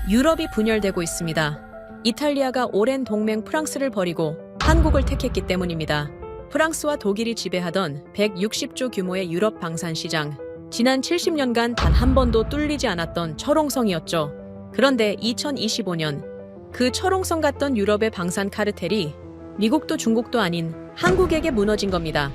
유럽이 분열되고 있습니다. 이탈리아가 오랜 동맹 프랑스를 버리고 한국을 택했기 때문입니다. 프랑스와 독일이 지배하던 160조 규모의 유럽 방산 시장. 지난 70년간 단 한 번도 뚫리지 않았던 철옹성이었죠. 그런데 2025년 그 철옹성 같던 유럽의 방산 카르텔이 미국도 중국도 아닌 한국에게 무너진 겁니다.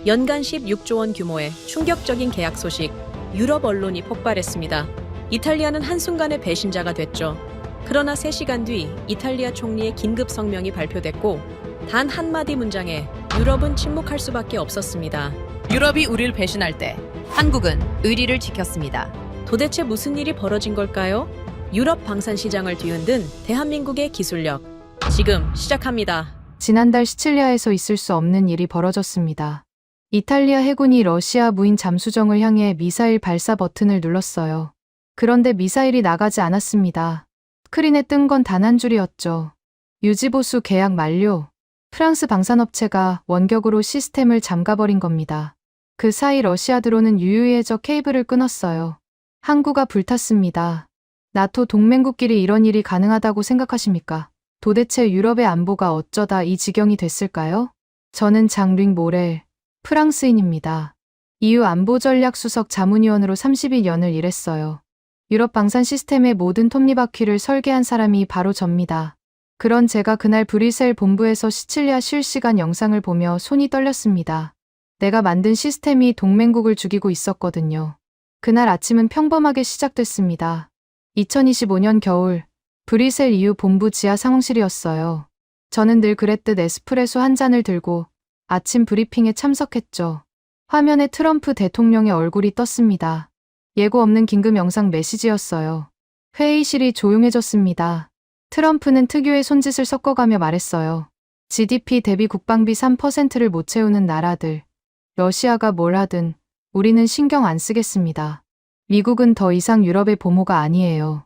연간 16조 원 규모의 충격적인 계약 소식, 유럽 언론이 폭발했습니다. 이탈리아는 한순간에 배신자가 됐죠. 그러나 3시간 뒤 이탈리아 총리의 긴급 성명이 발표됐고 단 한마디 문장에 유럽은 침묵할 수밖에 없었습니다. 유럽이 우리를 배신할 때 한국은 의리를 지켰습니다. 도대체 무슨 일이 벌어진 걸까요? 유럽 방산 시장을 뒤흔든 대한민국의 기술력. 지금 시작합니다. 지난달 시칠리아에서 있을 수 없는 일이 벌어졌습니다. 이탈리아 해군이 러시아 무인 잠수정을 향해 미사일 발사 버튼을 눌렀어요. 그런데 미사일이 나가지 않았습니다. 스크린에 뜬 건 단 한 줄이었죠. 유지보수 계약 만료. 프랑스 방산업체가 원격으로 시스템을 잠가버린 겁니다. 그 사이 러시아 드론은 유유해저 케이블을 끊었어요. 항구가 불탔습니다. 나토 동맹국끼리 이런 일이 가능하다고 생각하십니까? 도대체 유럽의 안보가 어쩌다 이 지경이 됐을까요? 저는 장링 모렐, 프랑스인입니다. EU 안보전략수석 자문위원으로 32년을 일했어요. 유럽 방산 시스템의 모든 톱니바퀴를 설계한 사람이 바로 접니다. 그런 제가 그날 브뤼셀 본부에서 시칠리아 실시간 영상을 보며 손이 떨렸습니다. 내가 만든 시스템이 동맹국을 죽이고 있었거든요. 그날 아침은 평범하게 시작됐습니다. 2025년 겨울, 브뤼셀 EU 본부 지하 상황실이었어요. 저는 늘 그랬듯 에스프레소 한 잔을 들고 아침 브리핑에 참석했죠. 화면에 트럼프 대통령의 얼굴이 떴습니다. 예고 없는 긴급 영상 메시지였어요. 회의실이 조용해졌습니다. 트럼프는 특유의 손짓을 섞어가며 말했어요. GDP 대비 국방비 3%를 못 채우는 나라들. 러시아가 뭘 하든 우리는 신경 안 쓰겠습니다. 미국은 더 이상 유럽의 보모가 아니에요.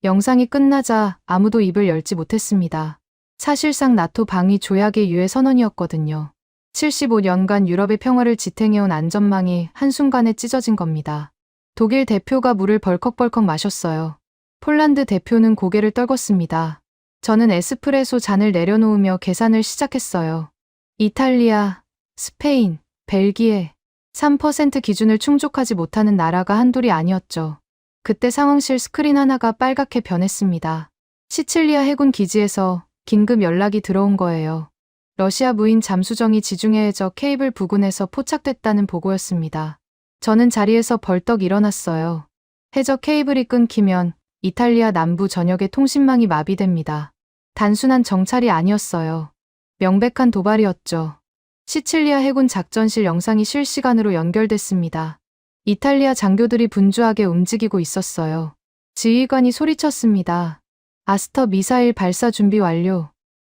영상이 끝나자 아무도 입을 열지 못했습니다. 사실상 나토 방위 조약의 유해 선언이었거든요. 75년간 유럽의 평화를 지탱해온 안전망이 한순간에 찢어진 겁니다. 독일 대표가 물을 벌컥벌컥 마셨어요. 폴란드 대표는 고개를 떨궜습니다. 저는 에스프레소 잔을 내려놓으며 계산을 시작했어요. 이탈리아, 스페인, 벨기에, 3% 기준을 충족하지 못하는 나라가 한둘이 아니었죠. 그때 상황실 스크린 하나가 빨갛게 변했습니다. 시칠리아 해군 기지에서 긴급 연락이 들어온 거예요. 러시아 무인 잠수정이 지중해에저 케이블 부근에서 포착됐다는 보고였습니다. 저는 자리에서 벌떡 일어났어요. 해저 케이블이 끊기면 이탈리아 남부 전역의 통신망이 마비됩니다. 단순한 정찰이 아니었어요. 명백한 도발이었죠. 시칠리아 해군 작전실 영상이 실시간으로 연결됐습니다. 이탈리아 장교들이 분주하게 움직이고 있었어요. 지휘관이 소리쳤습니다. 아스터 미사일 발사 준비 완료.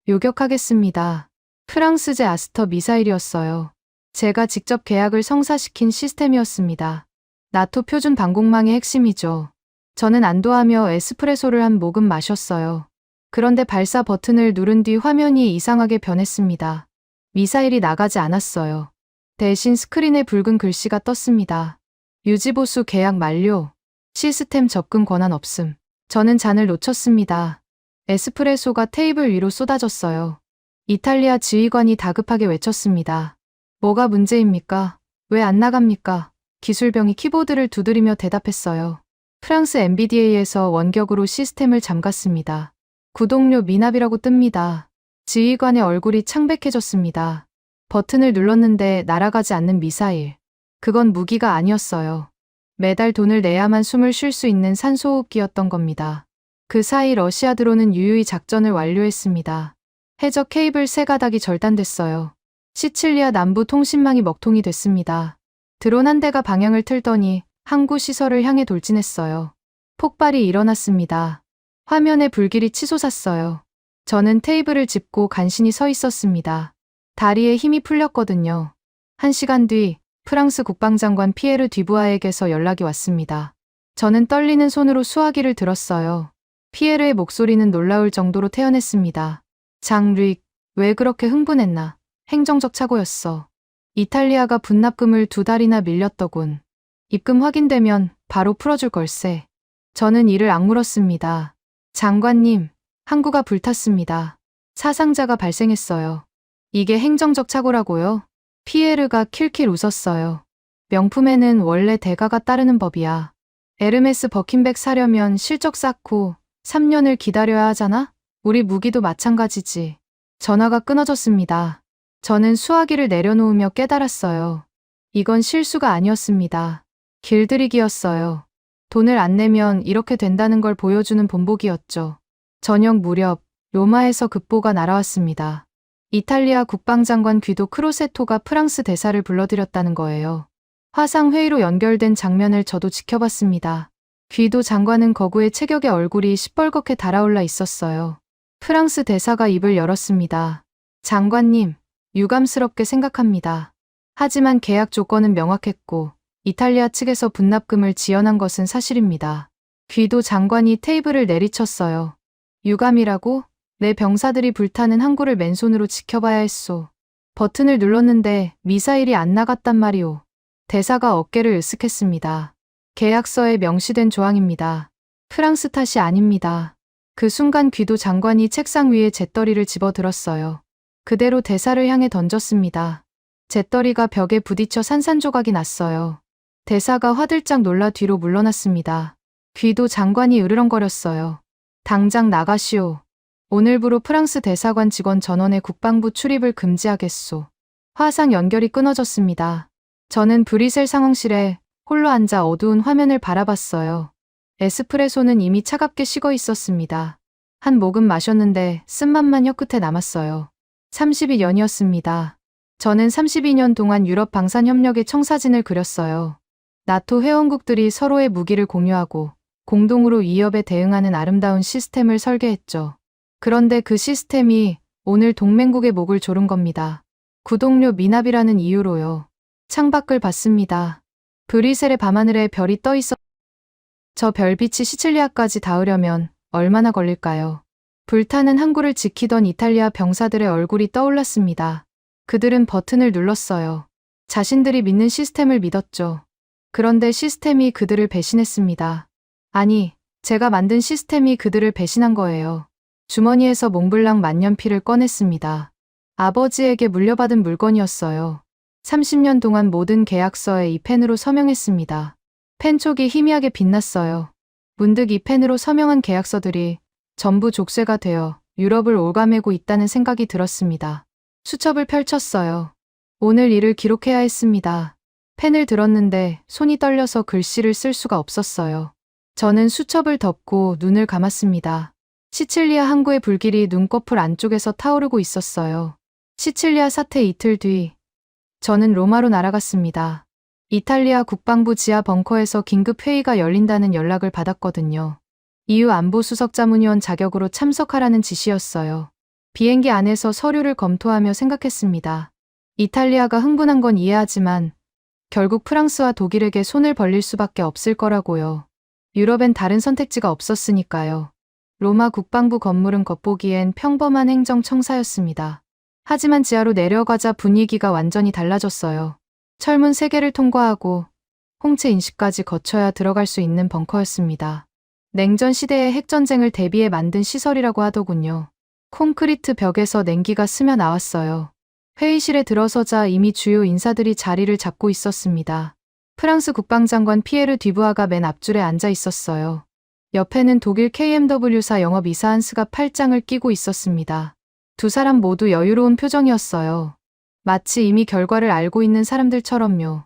요격하겠습니다. 프랑스제 아스터 미사일이었어요. 제가 직접 계약을 성사시킨 시스템이었습니다. 나토 표준 방공망의 핵심이죠. 저는 안도하며 에스프레소를 한 모금 마셨어요. 그런데 발사 버튼을 누른 뒤 화면이 이상하게 변했습니다. 미사일이 나가지 않았어요. 대신 스크린에 붉은 글씨가 떴습니다. 유지보수 계약 만료. 시스템 접근 권한 없음. 저는 잔을 놓쳤습니다. 에스프레소가 테이블 위로 쏟아졌어요. 이탈리아 지휘관이 다급하게 외쳤습니다. 뭐가 문제입니까? 왜 안 나갑니까? 기술병이 키보드를 두드리며 대답했어요. 프랑스 MBDA에서 원격으로 시스템을 잠갔습니다. 구독료 미납이라고 뜹니다. 지휘관의 얼굴이 창백해졌습니다. 버튼을 눌렀는데 날아가지 않는 미사일. 그건 무기가 아니었어요. 매달 돈을 내야만 숨을 쉴 수 있는 산소호흡기였던 겁니다. 그 사이 러시아 드론은 유유히 작전을 완료했습니다. 해저 케이블 3가닥이 절단됐어요. 시칠리아 남부 통신망이 먹통이 됐습니다. 드론 한 대가 방향을 틀더니 항구 시설을 향해 돌진했어요. 폭발이 일어났습니다. 화면에 불길이 치솟았어요. 저는 테이블을 짚고 간신히 서 있었습니다. 다리에 힘이 풀렸거든요. 1시간 뒤 프랑스 국방장관 피에르 뒤부아에게서 연락이 왔습니다. 저는 떨리는 손으로 수화기를 들었어요. 피에르의 목소리는 놀라울 정도로 태연했습니다. 장르익, 왜 그렇게 흥분했나? 행정적 착오였어. 이탈리아가 분납금을 2달이나 밀렸더군. 입금 확인되면 바로 풀어줄 걸세. 저는 이를 악물었습니다. 장관님, 항구가 불탔습니다. 사상자가 발생했어요. 이게 행정적 착오라고요? 피에르가 킬킬 웃었어요. 명품에는 원래 대가가 따르는 법이야. 에르메스 버킨백 사려면 실적 쌓고 3년을 기다려야 하잖아? 우리 무기도 마찬가지지. 전화가 끊어졌습니다. 저는 수화기를 내려놓으며 깨달았어요. 이건 실수가 아니었습니다. 길들이기였어요. 돈을 안 내면 이렇게 된다는 걸 보여주는 본보기였죠. 저녁 무렵 로마에서 급보가 날아왔습니다. 이탈리아 국방장관 귀도 크로세토가 프랑스 대사를 불러들였다는 거예요. 화상회의로 연결된 장면을 저도 지켜봤습니다. 귀도 장관은 거구의 체격에 얼굴이 시뻘겋게 달아올라 있었어요. 프랑스 대사가 입을 열었습니다. 장관님, 유감스럽게 생각합니다. 하지만 계약 조건은 명확했고 이탈리아 측에서 분납금을 지연한 것은 사실입니다. 귀도 장관이 테이블을 내리쳤어요. 유감이라고? 내 병사들이 불타는 항구를 맨손으로 지켜봐야 했소. 버튼을 눌렀는데 미사일이 안 나갔단 말이오. 대사가 어깨를 으쓱했습니다. 계약서에 명시된 조항입니다. 프랑스 탓이 아닙니다. 그 순간 귀도 장관이 책상 위에 잿더리를 집어들었어요. 그대로 대사를 향해 던졌습니다. 잿더리가 벽에 부딪혀 산산조각이 났어요. 대사가 화들짝 놀라 뒤로 물러났습니다. 귀도 장관이 으르렁거렸어요. 당장 나가시오. 오늘부로 프랑스 대사관 직원 전원의 국방부 출입을 금지하겠소. 화상 연결이 끊어졌습니다. 저는 브뤼셀 상황실에 홀로 앉아 어두운 화면을 바라봤어요. 에스프레소는 이미 차갑게 식어 있었습니다. 한 모금 마셨는데 쓴맛만 혀끝에 남았어요. 32년이었습니다. 저는 32년 동안 유럽 방산협력의 청사진을 그렸어요. 나토 회원국들이 서로의 무기를 공유하고 공동으로 위협에 대응하는 아름다운 시스템을 설계했죠. 그런데 그 시스템이 오늘 동맹국의 목을 조른 겁니다. 구독료 미납이라는 이유로요. 창밖을 봤습니다. 브뤼셀의 밤하늘에 별이 떠 있어. 저 별빛이 시칠리아까지 닿으려면 얼마나 걸릴까요? 불타는 항구를 지키던 이탈리아 병사들의 얼굴이 떠올랐습니다. 그들은 버튼을 눌렀어요. 자신들이 믿는 시스템을 믿었죠. 그런데 시스템이 그들을 배신했습니다. 아니, 제가 만든 시스템이 그들을 배신한 거예요. 주머니에서 몽블랑 만년필을 꺼냈습니다. 아버지에게 물려받은 물건이었어요. 30년 동안 모든 계약서에 이 펜으로 서명했습니다. 펜촉이 희미하게 빛났어요. 문득 이 펜으로 서명한 계약서들이 전부 족쇄가 되어 유럽을 갉아매고 있다는 생각이 들었습니다. 수첩을 펼쳤어요. 오늘 일을 기록해야 했습니다. 펜을 들었는데 손이 떨려서 글씨를 쓸 수가 없었어요. 저는 수첩을 덮고 눈을 감았습니다. 시칠리아 항구의 불길이 눈꺼풀 안쪽에서 타오르고 있었어요. 시칠리아 사태 이틀 뒤, 저는 로마로 날아갔습니다. 이탈리아 국방부 지하 벙커에서 긴급 회의가 열린다는 연락을 받았거든요. EU 안보수석자문위원 자격으로 참석하라는 지시였어요. 비행기 안에서 서류를 검토하며 생각했습니다. 이탈리아가 흥분한 건 이해하지만 결국 프랑스와 독일에게 손을 벌릴 수밖에 없을 거라고요. 유럽엔 다른 선택지가 없었으니까요. 로마 국방부 건물은 겉보기엔 평범한 행정청사였습니다. 하지만 지하로 내려가자 분위기가 완전히 달라졌어요. 철문 3개를 통과하고 홍채 인식까지 거쳐야 들어갈 수 있는 벙커였습니다. 냉전 시대의 핵전쟁을 대비해 만든 시설이라고 하더군요. 콘크리트 벽에서 냉기가 스며 나왔어요. 회의실에 들어서자 이미 주요 인사들이 자리를 잡고 있었습니다. 프랑스 국방장관 피에르 뒤부아가 맨 앞줄에 앉아 있었어요. 옆에는 독일 KMW사 영업이사 한스가 팔짱을 끼고 있었습니다. 두 사람 모두 여유로운 표정이었어요. 마치 이미 결과를 알고 있는 사람들처럼요.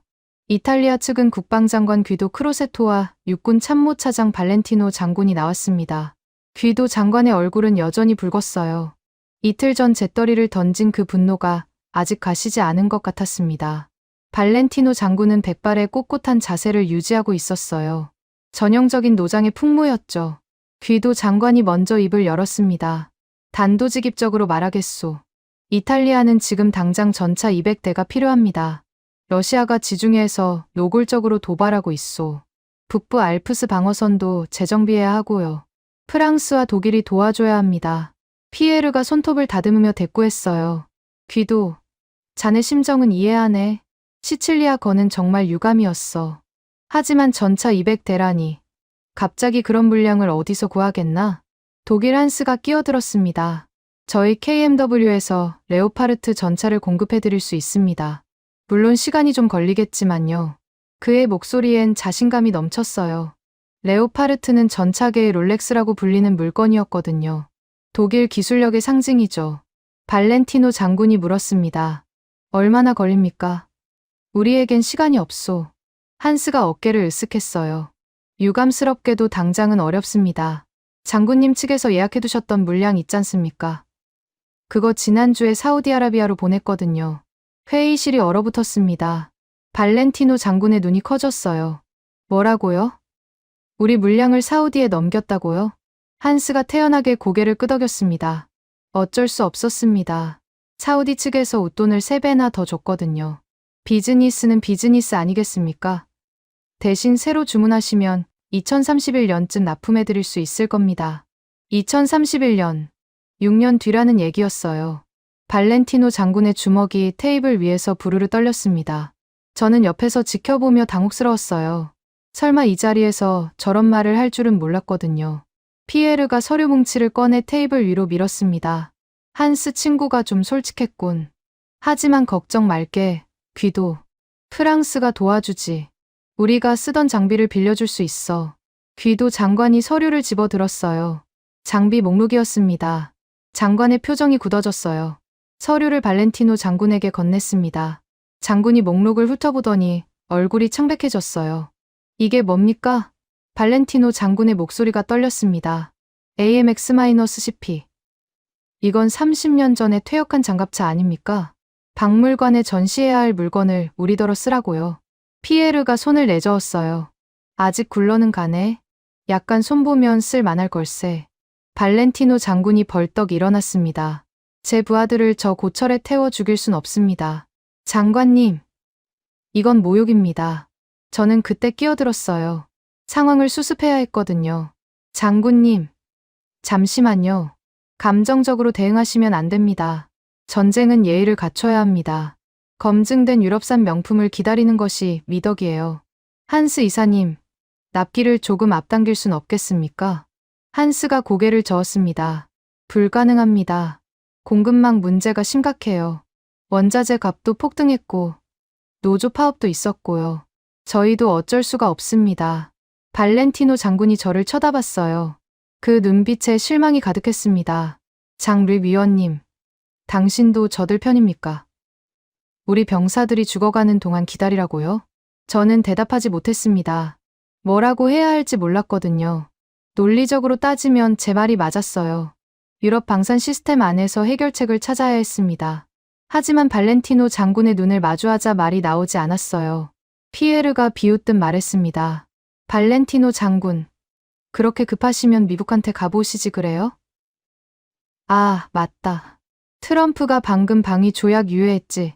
이탈리아 측은 국방장관 귀도 크로세토와 육군 참모차장 발렌티노 장군이 나왔습니다. 귀도 장관의 얼굴은 여전히 붉었어요. 이틀 전 잿더리를 던진 그 분노가 아직 가시지 않은 것 같았습니다. 발렌티노 장군은 백발의 꼿꼿한 자세를 유지하고 있었어요. 전형적인 노장의 풍모였죠. 귀도 장관이 먼저 입을 열었습니다. 단도직입적으로 말하겠소. 이탈리아는 지금 당장 전차 200대가 필요합니다. 러시아가 지중해에서 노골적으로 도발하고 있소. 북부 알프스 방어선도 재정비해야 하고요. 프랑스와 독일이 도와줘야 합니다. 피에르가 손톱을 다듬으며 대꾸했어요. 귀도, 자네 심정은 이해하네. 시칠리아 건은 정말 유감이었어. 하지만 전차 200대라니. 갑자기 그런 물량을 어디서 구하겠나? 독일 한스가 끼어들었습니다. 저희 KMW에서 레오파르트 전차를 공급해드릴 수 있습니다. 물론 시간이 좀 걸리겠지만요. 그의 목소리엔 자신감이 넘쳤어요. 레오파르트는 전차계의 롤렉스라고 불리는 물건이었거든요. 독일 기술력의 상징이죠. 발렌티노 장군이 물었습니다. 얼마나 걸립니까? 우리에겐 시간이 없소. 한스가 어깨를 으쓱했어요. 유감스럽게도 당장은 어렵습니다. 장군님 측에서 예약해두셨던 물량 있잖습니까? 그거 지난주에 사우디아라비아로 보냈거든요. 회의실이 얼어붙었습니다. 발렌티노 장군의 눈이 커졌어요. 뭐라고요? 우리 물량을 사우디에 넘겼다고요? 한스가 태연하게 고개를 끄덕였습니다. 어쩔 수 없었습니다. 사우디 측에서 웃돈을 3배나 더 줬거든요. 비즈니스는 비즈니스 아니겠습니까? 대신 새로 주문하시면 2031년쯤 납품해드릴 수 있을 겁니다. 2031년, 6년 뒤라는 얘기였어요. 발렌티노 장군의 주먹이 테이블 위에서 부르르 떨렸습니다. 저는 옆에서 지켜보며 당혹스러웠어요. 설마 이 자리에서 저런 말을 할 줄은 몰랐거든요. 피에르가 서류 뭉치를 꺼내 테이블 위로 밀었습니다. 한스 친구가 좀 솔직했군. 하지만 걱정 말게, 귀도. 프랑스가 도와주지. 우리가 쓰던 장비를 빌려줄 수 있어. 귀도 장관이 서류를 집어들었어요. 장비 목록이었습니다. 장관의 표정이 굳어졌어요. 서류를 발렌티노 장군에게 건넸습니다. 장군이 목록을 훑어보더니 얼굴이 창백해졌어요. 이게 뭡니까? 발렌티노 장군의 목소리가 떨렸습니다. AMX-CP. 이건 30년 전에 퇴역한 장갑차 아닙니까? 박물관에 전시해야 할 물건을 우리더러 쓰라고요. 피에르가 손을 내저었어요. 아직 굴러는 가네. 약간 손보면 쓸만할 걸세. 발렌티노 장군이 벌떡 일어났습니다. 제 부하들을 저 고철에 태워 죽일 순 없습니다. 장관님. 이건 모욕입니다. 저는 그때 끼어들었어요. 상황을 수습해야 했거든요. 장군님. 잠시만요. 감정적으로 대응하시면 안 됩니다. 전쟁은 예의를 갖춰야 합니다. 검증된 유럽산 명품을 기다리는 것이 미덕이에요. 한스 이사님, 납기를 조금 앞당길 순 없겠습니까? 한스가 고개를 저었습니다. 불가능합니다. 공급망 문제가 심각해요. 원자재 값도 폭등했고, 노조 파업도 있었고요. 저희도 어쩔 수가 없습니다. 발렌티노 장군이 저를 쳐다봤어요. 그 눈빛에 실망이 가득했습니다. 장르 위원님, 당신도 저들 편입니까? 우리 병사들이 죽어가는 동안 기다리라고요? 저는 대답하지 못했습니다. 뭐라고 해야 할지 몰랐거든요. 논리적으로 따지면 제 말이 맞았어요. 유럽 방산 시스템 안에서 해결책을 찾아야 했습니다. 하지만 발렌티노 장군의 눈을 마주하자 말이 나오지 않았어요. 피에르가 비웃듯 말했습니다. 발렌티노 장군, 그렇게 급하시면 미국한테 가보시지 그래요? 아, 맞다. 트럼프가 방금 방위 조약 유예했지.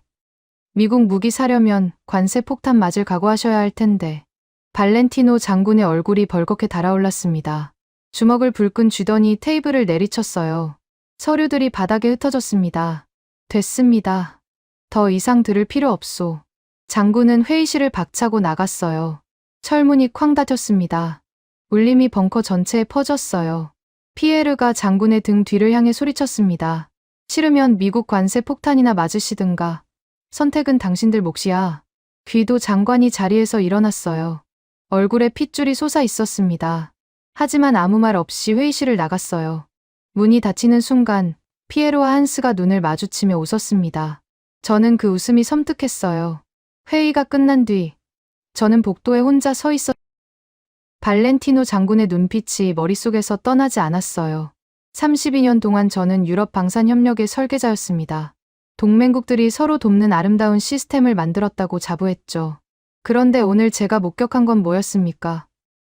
미국 무기 사려면 관세 폭탄 맞을 각오하셔야 할 텐데. 발렌티노 장군의 얼굴이 벌겋게 달아올랐습니다. 주먹을 불끈 쥐더니 테이블을 내리쳤어요. 서류들이 바닥에 흩어졌습니다. 됐습니다. 더 이상 들을 필요 없소. 장군은 회의실을 박차고 나갔어요. 철문이 쾅 닫혔습니다. 울림이 벙커 전체에 퍼졌어요. 피에르가 장군의 등 뒤를 향해 소리쳤습니다. 싫으면 미국 관세 폭탄이나 맞으시든가. 선택은 당신들 몫이야. 귀도 장관이 자리에서 일어났어요. 얼굴에 핏줄이 솟아 있었습니다. 하지만 아무 말 없이 회의실을 나갔어요. 문이 닫히는 순간 피에로와 한스가 눈을 마주치며 웃었습니다. 저는 그 웃음이 섬뜩했어요. 회의가 끝난 뒤 저는 복도에 혼자 서 있었. 발렌티노 장군의 눈빛이 머릿속에서 떠나지 않았어요. 32년 동안 저는 유럽 방산협력의 설계자였습니다. 동맹국들이 서로 돕는 아름다운 시스템을 만들었다고 자부했죠. 그런데 오늘 제가 목격한 건 뭐였습니까?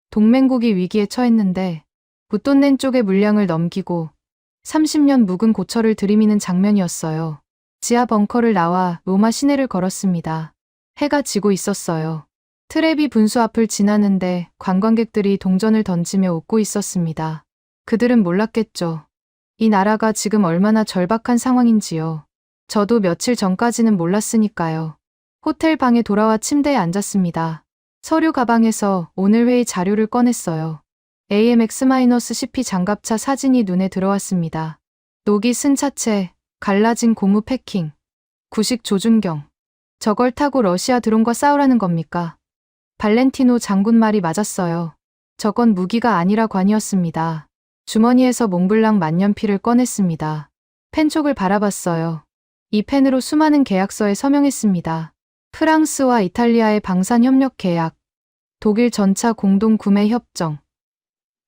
동맹국이 위기에 처했는데 웃돈 낸 쪽에 물량을 넘기고 30년 묵은 고철을 들이미는 장면이었어요. 지하 벙커를 나와 로마 시내를 걸었습니다. 해가 지고 있었어요. 트레비 분수 앞을 지나는데 관광객들이 동전을 던지며 웃고 있었습니다. 그들은 몰랐겠죠. 이 나라가 지금 얼마나 절박한 상황인지요. 저도 며칠 전까지는 몰랐으니까요. 호텔 방에 돌아와 침대에 앉았습니다. 서류 가방에서 오늘 회의 자료를 꺼냈어요. AMX-CP 장갑차 사진이 눈에 들어왔습니다. 녹이 쓴 차체, 갈라진 고무 패킹, 구식 조준경. 저걸 타고 러시아 드론과 싸우라는 겁니까? 발렌티노 장군 말이 맞았어요. 저건 무기가 아니라 관이었습니다. 주머니에서 몽블랑 만년필을 꺼냈습니다. 펜촉을 바라봤어요. 이 펜으로 수많은 계약서에 서명했습니다. 프랑스와 이탈리아의 방산협력 계약, 독일 전차 공동 구매 협정,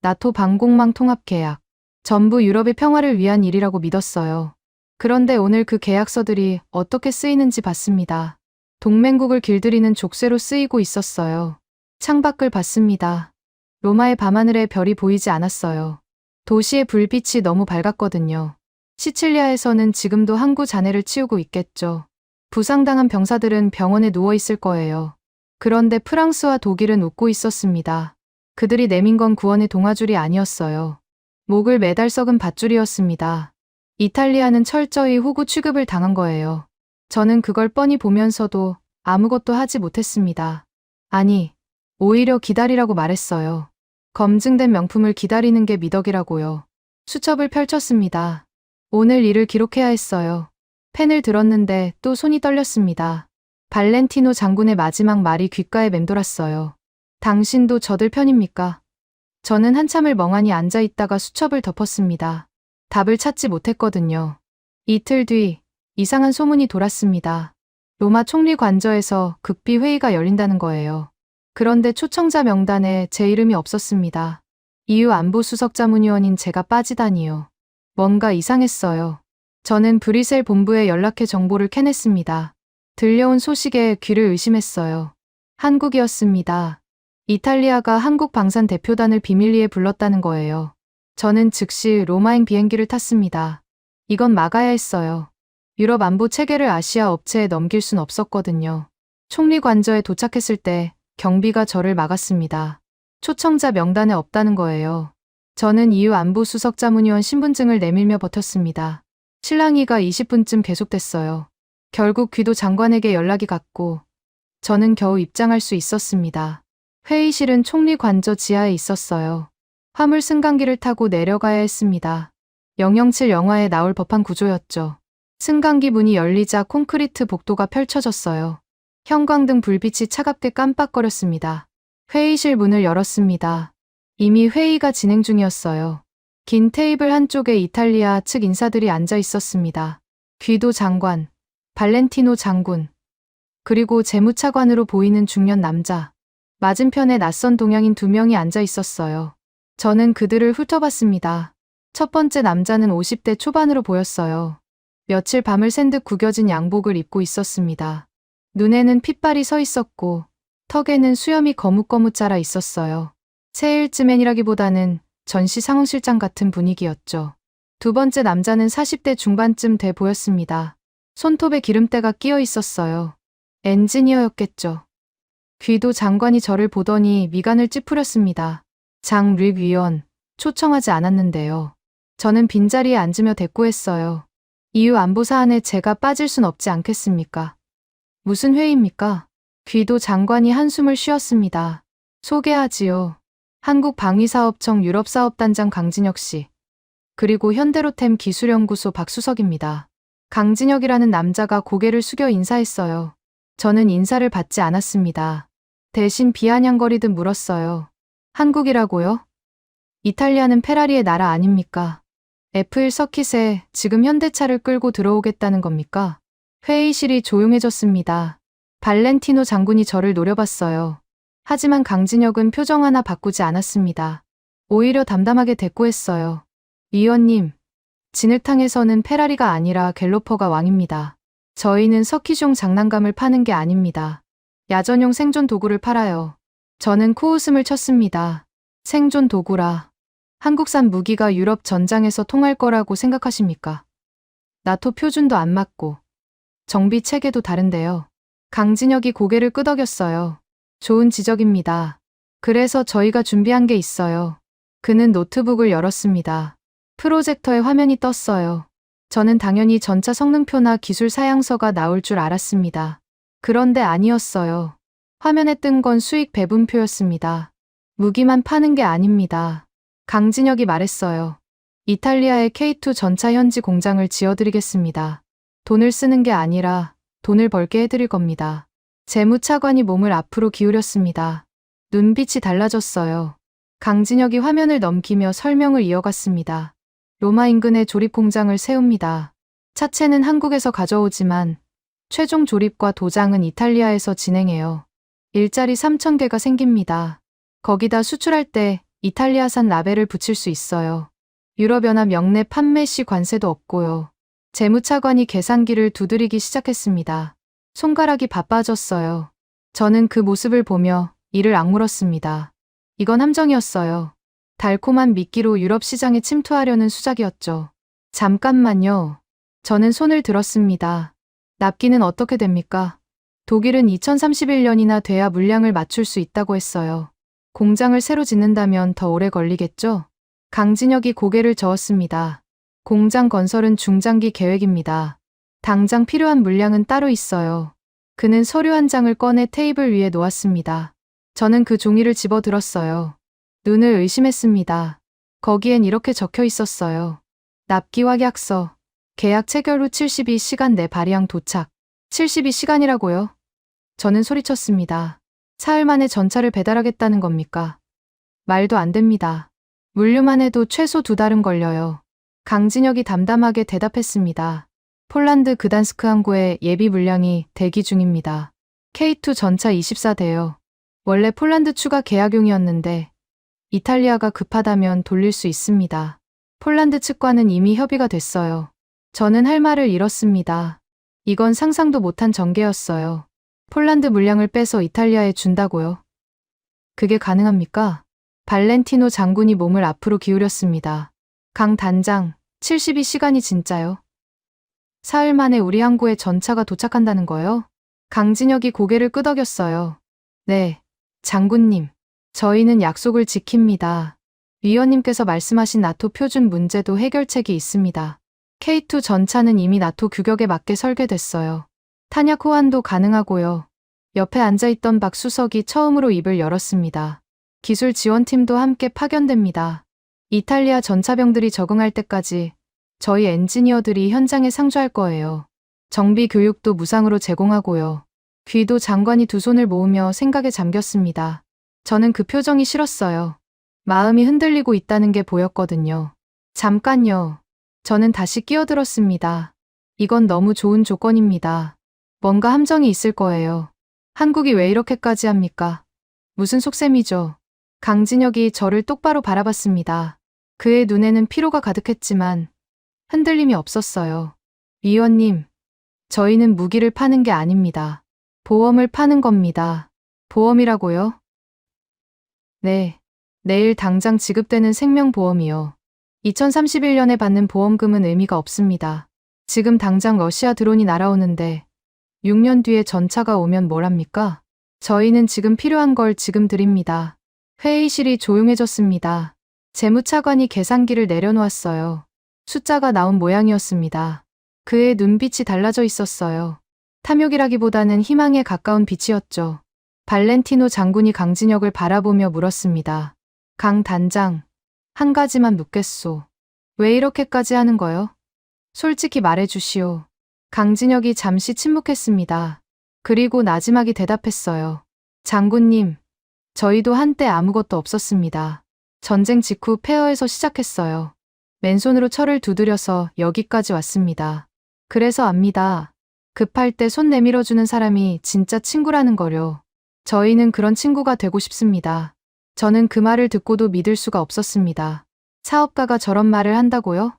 나토 방공망 통합 계약, 전부 유럽의 평화를 위한 일이라고 믿었어요. 그런데 오늘 그 계약서들이 어떻게 쓰이는지 봤습니다. 동맹국을 길들이는 족쇄로 쓰이고 있었어요. 창밖을 봤습니다. 로마의 밤하늘에 별이 보이지 않았어요. 도시의 불빛이 너무 밝았거든요. 시칠리아에서는 지금도 항구 잔해를 치우고 있겠죠. 부상당한 병사들은 병원에 누워 있을 거예요. 그런데 프랑스와 독일은 웃고 있었습니다. 그들이 내민 건 구원의 동아줄이 아니었어요. 목을 매달 썩은 밧줄이었습니다. 이탈리아는 철저히 호구 취급을 당한 거예요. 저는 그걸 뻔히 보면서도 아무것도 하지 못했습니다. 아니, 오히려 기다리라고 말했어요. 검증된 명품을 기다리는 게 미덕이라고요. 수첩을 펼쳤습니다. 오늘 일을 기록해야 했어요. 펜을 들었는데 또 손이 떨렸습니다. 발렌티노 장군의 마지막 말이 귓가에 맴돌았어요. 당신도 저들 편입니까? 저는 한참을 멍하니 앉아 있다가 수첩을 덮었습니다. 답을 찾지 못했거든요. 이틀 뒤 이상한 소문이 돌았습니다. 로마 총리 관저에서 극비 회의가 열린다는 거예요. 그런데 초청자 명단에 제 이름이 없었습니다. EU 안보수석자문위원인 제가 빠지다니요. 뭔가 이상했어요. 저는 브뤼셀 본부에 연락해 정보를 캐냈습니다. 들려온 소식에 귀를 의심했어요. 한국이었습니다. 이탈리아가 한국 방산 대표단을 비밀리에 불렀다는 거예요. 저는 즉시 로마행 비행기를 탔습니다. 이건 막아야 했어요. 유럽 안보 체계를 아시아 업체에 넘길 순 없었거든요. 총리 관저에 도착했을 때 경비가 저를 막았습니다. 초청자 명단에 없다는 거예요. 저는 EU 안보수석자문위원 신분증을 내밀며 버텼습니다. 실랑이가 20분쯤 계속됐어요. 결국 귀도 장관에게 연락이 갔고 저는 겨우 입장할 수 있었습니다. 회의실은 총리 관저 지하에 있었어요. 화물 승강기를 타고 내려가야 했습니다. 007 영화에 나올 법한 구조였죠. 승강기 문이 열리자 콘크리트 복도가 펼쳐졌어요. 형광등 불빛이 차갑게 깜빡거렸습니다. 회의실 문을 열었습니다. 이미 회의가 진행 중이었어요. 긴 테이블 한쪽에 이탈리아 측 인사들이 앉아 있었습니다. 귀도 장관, 발렌티노 장군, 그리고 재무차관으로 보이는 중년 남자. 맞은편에 낯선 동양인 2명이 앉아 있었어요. 저는 그들을 훑어봤습니다. 첫 번째 남자는 50대 초반으로 보였어요. 며칠 밤을 샌 듯 구겨진 양복을 입고 있었습니다. 눈에는 핏발이 서 있었고 턱에는 수염이 거뭇거뭇 자라 있었어요. 세일즈맨이라기보다는 전시 상황실장 같은 분위기였죠. 두 번째 남자는 40대 중반쯤 돼 보였습니다. 손톱에 기름때가 끼어 있었어요. 엔지니어였겠죠. 귀도 장관이 저를 보더니 미간을 찌푸렸습니다. 장 릭 위원, 초청하지 않았는데요. 저는 빈자리에 앉으며 대꾸했어요. EU 안보 사안에 제가 빠질 순 없지 않겠습니까? 무슨 회의입니까? 귀도 장관이 한숨을 쉬었습니다. 소개하지요. 한국방위사업청 유럽사업단장 강진혁 씨. 그리고 현대로템 기술연구소 박수석입니다. 강진혁이라는 남자가 고개를 숙여 인사했어요. 저는 인사를 받지 않았습니다. 대신 비아냥거리듯 물었어요. 한국이라고요? 이탈리아는 페라리의 나라 아닙니까? F1 서킷에 지금 현대차를 끌고 들어오겠다는 겁니까? 회의실이 조용해졌습니다. 발렌티노 장군이 저를 노려봤어요. 하지만 강진혁은 표정 하나 바꾸지 않았습니다. 오히려 담담하게 대꾸했어요. 위원님, 진흙탕에서는 페라리가 아니라 갤로퍼가 왕입니다. 저희는 서킷용 장난감을 파는 게 아닙니다. 야전용 생존 도구를 팔아요. 저는 코웃음을 쳤습니다. 생존 도구라. 한국산 무기가 유럽 전장에서 통할 거라고 생각하십니까? 나토 표준도 안 맞고 정비 체계도 다른데요. 강진혁이 고개를 끄덕였어요. 좋은 지적입니다. 그래서 저희가 준비한 게 있어요. 그는 노트북을 열었습니다. 프로젝터에 화면이 떴어요. 저는 당연히 전차 성능표나 기술 사양서가 나올 줄 알았습니다. 그런데 아니었어요. 화면에 뜬 건 수익 배분표였습니다. 무기만 파는 게 아닙니다. 강진혁이 말했어요. 이탈리아의 K2 전차 현지 공장을 지어드리겠습니다. 돈을 쓰는 게 아니라 돈을 벌게 해드릴 겁니다. 재무차관이 몸을 앞으로 기울였습니다. 눈빛이 달라졌어요. 강진혁이 화면을 넘기며 설명을 이어갔습니다. 로마 인근에 조립 공장을 세웁니다. 차체는 한국에서 가져오지만 최종 조립과 도장은 이탈리아에서 진행해요. 일자리 3,000개가 생깁니다. 거기다 수출할 때 이탈리아산 라벨을 붙일 수 있어요. 유럽연합 역내 판매 시 관세도 없고요. 재무차관이 계산기를 두드리기 시작했습니다. 손가락이 바빠졌어요. 저는 그 모습을 보며 이를 악물었습니다. 이건 함정이었어요. 달콤한 미끼로 유럽 시장에 침투하려는 수작이었죠. 잠깐만요. 저는 손을 들었습니다. 납기는 어떻게 됩니까? 독일은 2031년이나 돼야 물량을 맞출 수 있다고 했어요. 공장을 새로 짓는다면 더 오래 걸리겠죠? 강진혁이 고개를 저었습니다. 공장 건설은 중장기 계획입니다. 당장 필요한 물량은 따로 있어요. 그는 서류 한 장을 꺼내 테이블 위에 놓았습니다. 저는 그 종이를 집어들었어요. 눈을 의심했습니다. 거기엔 이렇게 적혀 있었어요. 납기 확약서. 계약 체결 후 72시간 내 발이항 도착. 72시간이라고요? 저는 소리쳤습니다. 사흘 만에 전차를 배달하겠다는 겁니까? 말도 안 됩니다. 물류만 해도 최소 2달은 걸려요. 강진혁이 담담하게 대답했습니다. 폴란드 그단스크 항구에 예비 물량이 대기 중입니다. K2 전차 24대요. 원래 폴란드 추가 계약용이었는데 이탈리아가 급하다면 돌릴 수 있습니다. 폴란드 측과는 이미 협의가 됐어요. 저는 할 말을 잃었습니다. 이건 상상도 못한 전개였어요. 폴란드 물량을 빼서 이탈리아에 준다고요? 그게 가능합니까? 발렌티노 장군이 몸을 앞으로 기울였습니다. 강 단장, 72시간이 진짜요? 사흘 만에 우리 항구에 전차가 도착한다는 거요? 강진혁이 고개를 끄덕였어요. 네, 장군님. 저희는 약속을 지킵니다. 위원님께서 말씀하신 나토 표준 문제도 해결책이 있습니다. K2 전차는 이미 나토 규격에 맞게 설계됐어요. 탄약 호환도 가능하고요. 옆에 앉아있던 박 수석이 처음으로 입을 열었습니다. 기술 지원팀도 함께 파견됩니다. 이탈리아 전차병들이 적응할 때까지 저희 엔지니어들이 현장에 상주할 거예요. 정비 교육도 무상으로 제공하고요. 귀도 장관이 두 손을 모으며 생각에 잠겼습니다. 저는 그 표정이 싫었어요. 마음이 흔들리고 있다는 게 보였거든요. 잠깐요. 저는 다시 끼어들었습니다. 이건 너무 좋은 조건입니다. 뭔가 함정이 있을 거예요. 한국이 왜 이렇게까지 합니까? 무슨 속셈이죠? 강진혁이 저를 똑바로 바라봤습니다. 그의 눈에는 피로가 가득했지만 흔들림이 없었어요. 위원님, 저희는 무기를 파는 게 아닙니다. 보험을 파는 겁니다. 보험이라고요? 네, 내일 당장 지급되는 생명보험이요. 2031년에 받는 보험금은 의미가 없습니다. 지금 당장 러시아 드론이 날아오는데 6년 뒤에 전차가 오면 뭘 합니까? 저희는 지금 필요한 걸 지금 드립니다. 회의실이 조용해졌습니다. 재무차관이 계산기를 내려놓았어요. 숫자가 나온 모양이었습니다. 그의 눈빛이 달라져 있었어요. 탐욕이라기보다는 희망에 가까운 빛이었죠. 발렌티노 장군이 강진혁을 바라보며 물었습니다. 강 단장, 한 가지만 묻겠소. 왜 이렇게까지 하는 거요? 솔직히 말해주시오. 강진혁이 잠시 침묵했습니다. 그리고 나지막이 대답했어요. 장군님, 저희도 한때 아무것도 없었습니다. 전쟁 직후 폐허에서 시작했어요. 맨손으로 철을 두드려서 여기까지 왔습니다. 그래서 압니다. 급할 때 손 내밀어주는 사람이 진짜 친구라는 거요. 저희는 그런 친구가 되고 싶습니다. 저는 그 말을 듣고도 믿을 수가 없었습니다. 사업가가 저런 말을 한다고요?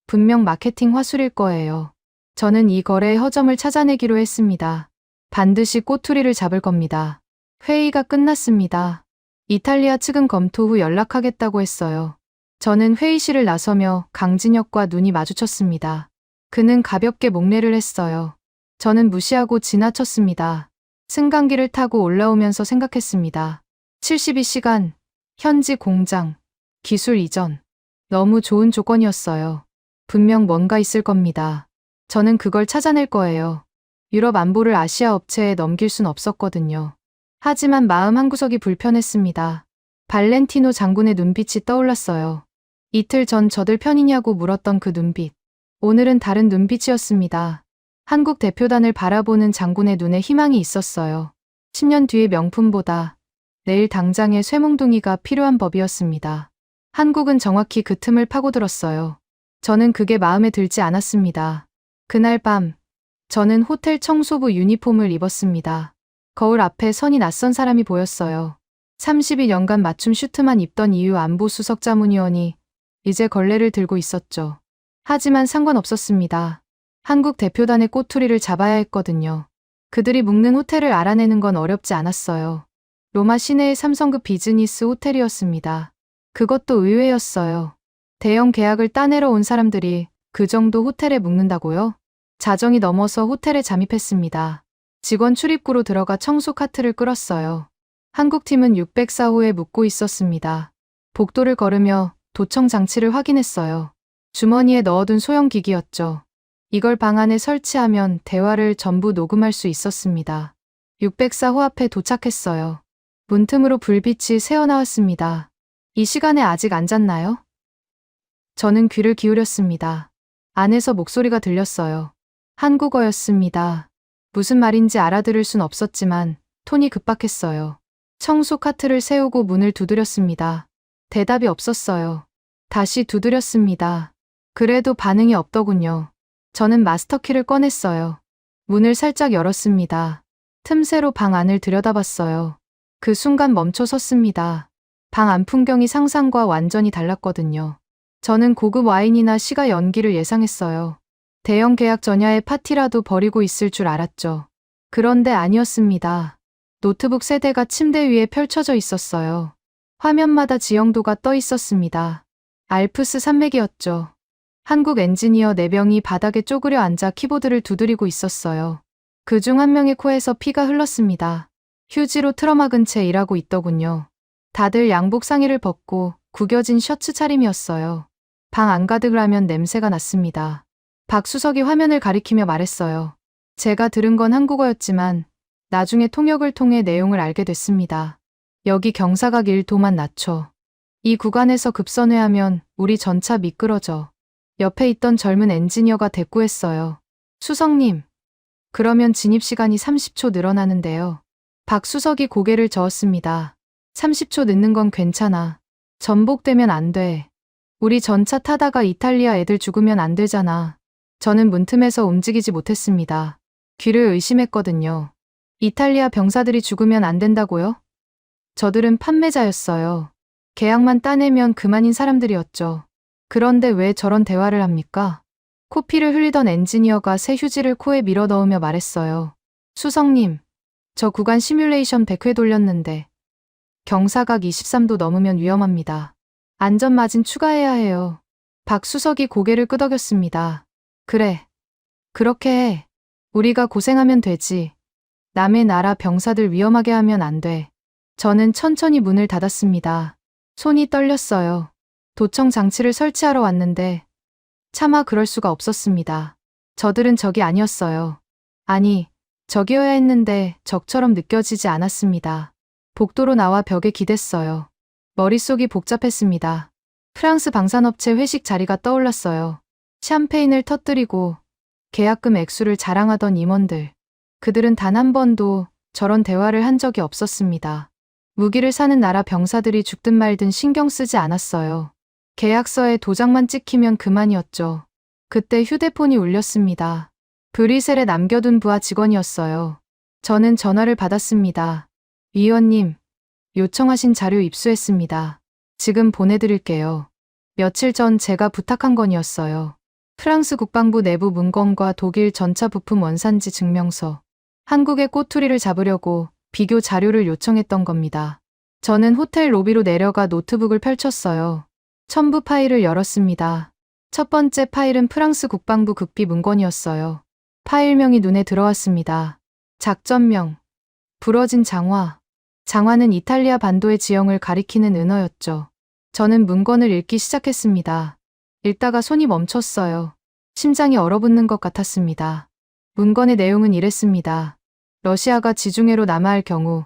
분명 마케팅 화술일 거예요. 저는 이 거래의 허점을 찾아내기로 했습니다. 반드시 꼬투리를 잡을 겁니다. 회의가 끝났습니다. 이탈리아 측은 검토 후 연락하겠다고 했어요. 저는 회의실을 나서며 강진혁과 눈이 마주쳤습니다. 그는 가볍게 목례를 했어요. 저는 무시하고 지나쳤습니다. 승강기를 타고 올라오면서 생각했습니다. 72시간, 현지 공장, 기술 이전. 너무 좋은 조건이었어요. 분명 뭔가 있을 겁니다. 저는 그걸 찾아낼 거예요. 유럽 안보를 아시아 업체에 넘길 순 없었거든요. 하지만 마음 한구석이 불편했습니다. 발렌티노 장군의 눈빛이 떠올랐어요. 이틀 전 저들 편이냐고 물었던 그 눈빛. 오늘은 다른 눈빛이었습니다. 한국 대표단을 바라보는 장군의 눈에 희망이 있었어요. 10년 뒤의 명품보다 내일 당장의 쇠몽둥이가 필요한 법이었습니다. 한국은 정확히 그 틈을 파고들었어요. 저는 그게 마음에 들지 않았습니다. 그날 밤, 저는 호텔 청소부 유니폼을 입었습니다. 거울 앞에 선이 낯선 사람이 보였어요. 30여년간 맞춤 슈트만 입던 이유 안보 수석 자문위원이 이제 걸레를 들고 있었죠. 하지만 상관없었습니다. 한국 대표단의 꼬투리를 잡아야 했거든요. 그들이 묵는 호텔을 알아내는 건 어렵지 않았어요. 로마 시내의 3성급 비즈니스 호텔이었습니다. 그것도 의외였어요. 대형 계약을 따내러 온 사람들이 그 정도 호텔에 묵는다고요? 자정이 넘어서 호텔에 잠입했습니다. 직원 출입구로 들어가 청소 카트를 끌었어요. 한국팀은 604호에 묵고 있었습니다. 복도를 걸으며 도청 장치를 확인했어요. 주머니에 넣어둔 소형 기기였죠. 이걸 방 안에 설치하면 대화를 전부 녹음할 수 있었습니다. 604호 앞에 도착했어요. 문틈으로 불빛이 새어나왔습니다. 이 시간에 아직 안 잤나요? 저는 귀를 기울였습니다. 안에서 목소리가 들렸어요. 한국어였습니다. 무슨 말인지 알아들을 순 없었지만 톤이 급박했어요. 청소 카트를 세우고 문을 두드렸습니다. 대답이 없었어요. 다시 두드렸습니다. 그래도 반응이 없더군요. 저는 마스터키를 꺼냈어요. 문을 살짝 열었습니다. 틈새로 방 안을 들여다봤어요. 그 순간 멈춰 섰습니다. 방 안 풍경이 상상과 완전히 달랐거든요. 저는 고급 와인이나 시가 연기를 예상했어요. 대형 계약 전야의 파티라도 벌이고 있을 줄 알았죠. 그런데 아니었습니다. 노트북 세대가 침대 위에 펼쳐져 있었어요. 화면마다 지형도가 떠 있었습니다. 알프스 산맥이었죠. 한국 엔지니어 4명이 바닥에 쪼그려 앉아 키보드를 두드리고 있었어요. 그중 한 명의 코에서 피가 흘렀습니다. 휴지로 틀어막은 채 일하고 있더군요. 다들 양복 상의를 벗고 구겨진 셔츠 차림이었어요. 방 안가득을 하면 냄새가 났습니다. 박 수석이 화면을 가리키며 말했어요. 제가 들은 건 한국어였지만 나중에 통역을 통해 내용을 알게 됐습니다. 여기 경사각 1도만 낮춰. 이 구간에서 급선회하면 우리 전차 미끄러져. 옆에 있던 젊은 엔지니어가 대꾸했어요. 수석님, 그러면 진입시간이 30초 늘어나는데요. 박 수석이 고개를 저었습니다. 30초 늦는 건 괜찮아. 전복되면 안 돼. 우리 전차 타다가 이탈리아 애들 죽으면 안 되잖아. 저는 문틈에서 움직이지 못했습니다. 귀를 의심했거든요. 이탈리아 병사들이 죽으면 안 된다고요? 저들은 판매자였어요. 계약만 따내면 그만인 사람들이었죠. 그런데 왜 저런 대화를 합니까? 코피를 흘리던 엔지니어가 새 휴지를 코에 밀어 넣으며 말했어요. 수석님, 저 구간 시뮬레이션 100회 돌렸는데 경사각 23도 넘으면 위험합니다. 안전마진 추가해야 해요. 박 수석이 고개를 끄덕였습니다. 그래. 그렇게 해. 우리가 고생하면 되지. 남의 나라 병사들 위험하게 하면 안 돼. 저는 천천히 문을 닫았습니다. 손이 떨렸어요. 도청 장치를 설치하러 왔는데 차마 그럴 수가 없었습니다. 저들은 적이 아니었어요. 아니, 적이어야 했는데 적처럼 느껴지지 않았습니다. 복도로 나와 벽에 기댔어요. 머릿속이 복잡했습니다. 프랑스 방산업체 회식 자리가 떠올랐어요. 샴페인을 터뜨리고 계약금 액수를 자랑하던 임원들. 그들은 단 한 번도 저런 대화를 한 적이 없었습니다. 무기를 사는 나라 병사들이 죽든 말든 신경 쓰지 않았어요. 계약서에 도장만 찍히면 그만이었죠. 그때 휴대폰이 울렸습니다. 브뤼셀에 남겨둔 부하 직원이었어요. 저는 전화를 받았습니다. 위원님, 요청하신 자료 입수했습니다. 지금 보내드릴게요. 며칠 전 제가 부탁한 건이었어요. 프랑스 국방부 내부 문건과 독일 전차 부품 원산지 증명서, 한국의 꼬투리를 잡으려고 비교 자료를 요청했던 겁니다. 저는 호텔 로비로 내려가 노트북을 펼쳤어요. 첨부 파일을 열었습니다. 첫 번째 파일은 프랑스 국방부 극비 문건이었어요. 파일명이 눈에 들어왔습니다. 작전명, 부러진 장화. 장화는 이탈리아 반도의 지형을 가리키는 은어였죠. 저는 문건을 읽기 시작했습니다. 읽다가 손이 멈췄어요. 심장이 얼어붙는 것 같았습니다. 문건의 내용은 이랬습니다. 러시아가 지중해로 남하할 경우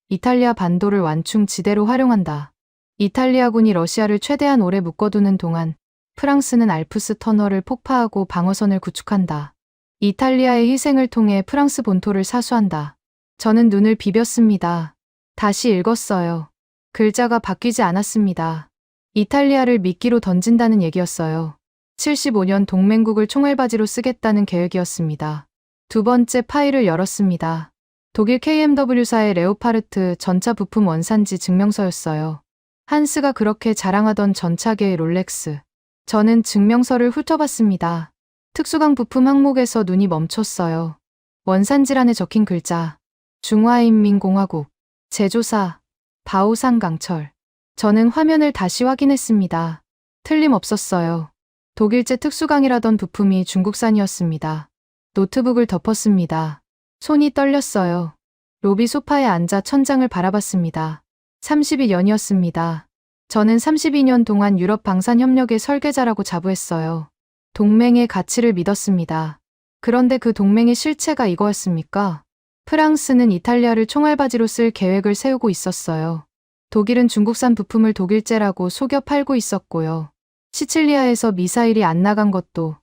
이탈리아 반도를 완충 지대로 활용한다. 이탈리아군이 러시아를 최대한 오래 묶어두는 동안 프랑스는 알프스 터널을 폭파하고 방어선을 구축한다. 이탈리아의 희생을 통해 프랑스 본토를 사수한다. 저는 눈을 비볐습니다. 다시 읽었어요. 글자가 바뀌지 않았습니다. 이탈리아를 미끼로 던진다는 얘기였어요. 75년 동맹국을 총알바지로 쓰겠다는 계획이었습니다. 두 번째 파일을 열었습니다. 독일 KMW사의 레오파르트 전차 부품 원산지 증명서였어요. 한스가 그렇게 자랑하던 전차계의 롤렉스. 저는 증명서를 훑어봤습니다. 특수강 부품 항목에서 눈이 멈췄어요. 원산지란에 적힌 글자. 중화인민공화국. 제조사. 바오산강철. 저는 화면을 다시 확인했습니다. 틀림없었어요. 독일제 특수강이라던 부품이 중국산이었습니다. 노트북을 덮었습니다. 손이 떨렸어요. 로비 소파에 앉아 천장을 바라봤습니다. 32년이었습니다. 저는 32년 동안 유럽 방산협력의 설계자라고 자부했어요. 동맹의 가치를 믿었습니다. 그런데 그 동맹의 실체가 이거였습니까? 프랑스는 이탈리아를 총알바지로 쓸 계획을 세우고 있었어요. 독일은 중국산 부품을 독일제라고 속여 팔고 있었고요. 시칠리아에서 미사일이 안 나간 것도,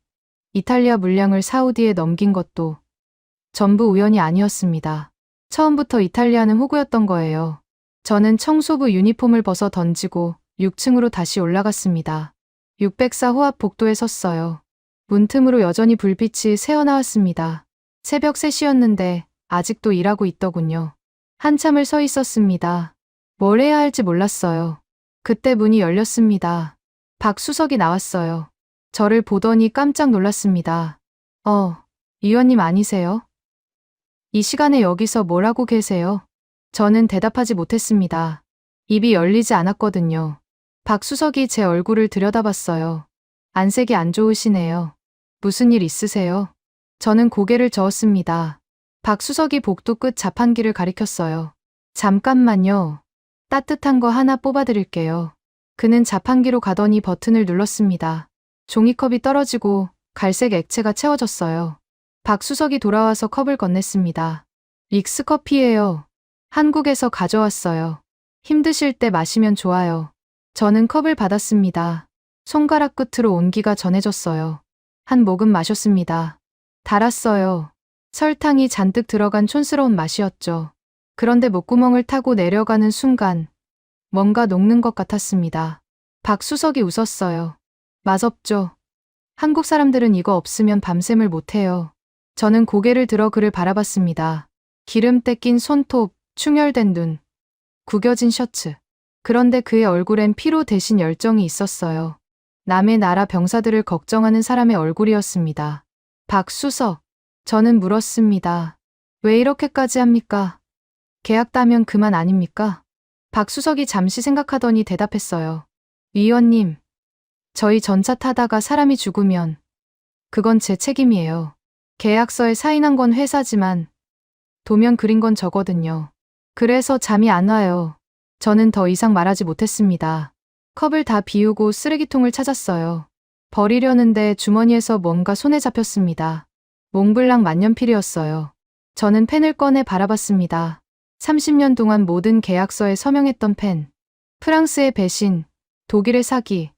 이탈리아 물량을 사우디에 넘긴 것도 전부 우연이 아니었습니다. 처음부터 이탈리아는 호구였던 거예요. 저는 청소부 유니폼을 벗어 던지고 6층으로 다시 올라갔습니다. 604 호합 복도에 섰어요. 문틈으로 여전히 불빛이 새어나왔습니다. 새벽 3시였는데 아직도 일하고 있더군요. 한참을 서 있었습니다. 뭘 해야 할지 몰랐어요. 그때 문이 열렸습니다. 박 수석이 나왔어요. 저를 보더니 깜짝 놀랐습니다. 위원님 아니세요? 이 시간에 여기서 뭘 하고 계세요? 저는 대답하지 못했습니다. 입이 열리지 않았거든요. 박 수석이 제 얼굴을 들여다봤어요. 안색이 안 좋으시네요. 무슨 일 있으세요? 저는 고개를 저었습니다. 박 수석이 복도 끝 자판기를 가리켰어요. 잠깐만요. 따뜻한 거 하나 뽑아드릴게요. 그는 자판기로 가더니 버튼을 눌렀습니다. 종이컵이 떨어지고 갈색 액체가 채워졌어요. 박 수석이 돌아와서 컵을 건넸습니다. 믹스커피예요. 한국에서 가져왔어요. 힘드실 때 마시면 좋아요. 저는 컵을 받았습니다. 손가락 끝으로 온기가 전해졌어요. 한 모금 마셨습니다. 달았어요. 설탕이 잔뜩 들어간 촌스러운 맛이었죠. 그런데 목구멍을 타고 내려가는 순간 뭔가 녹는 것 같았습니다. 박 수석이 웃었어요. 맛없죠. 한국 사람들은 이거 없으면 밤샘을 못해요. 저는 고개를 들어 그를 바라봤습니다. 기름때 낀 손톱, 충혈된 눈, 구겨진 셔츠. 그런데 그의 얼굴엔 피로 대신 열정이 있었어요. 남의 나라 병사들을 걱정하는 사람의 얼굴이었습니다. 박 수석, 저는 물었습니다. 왜 이렇게까지 합니까? 계약 따면 그만 아닙니까? 박 수석이 잠시 생각하더니 대답했어요. 위원님, 저희 전차 타다가 사람이 죽으면 그건 제 책임이에요. 계약서에 사인한 건 회사지만 도면 그린 건 저거든요. 그래서 잠이 안 와요. 저는 더 이상 말하지 못했습니다. 컵을 다 비우고 쓰레기통을 찾았어요. 버리려는데 주머니에서 뭔가 손에 잡혔습니다. 몽블랑 만년필이었어요. 저는 펜을 꺼내 바라봤습니다. 30년 동안 모든 계약서에 서명했던 펜. 프랑스의 배신, 독일의 사기,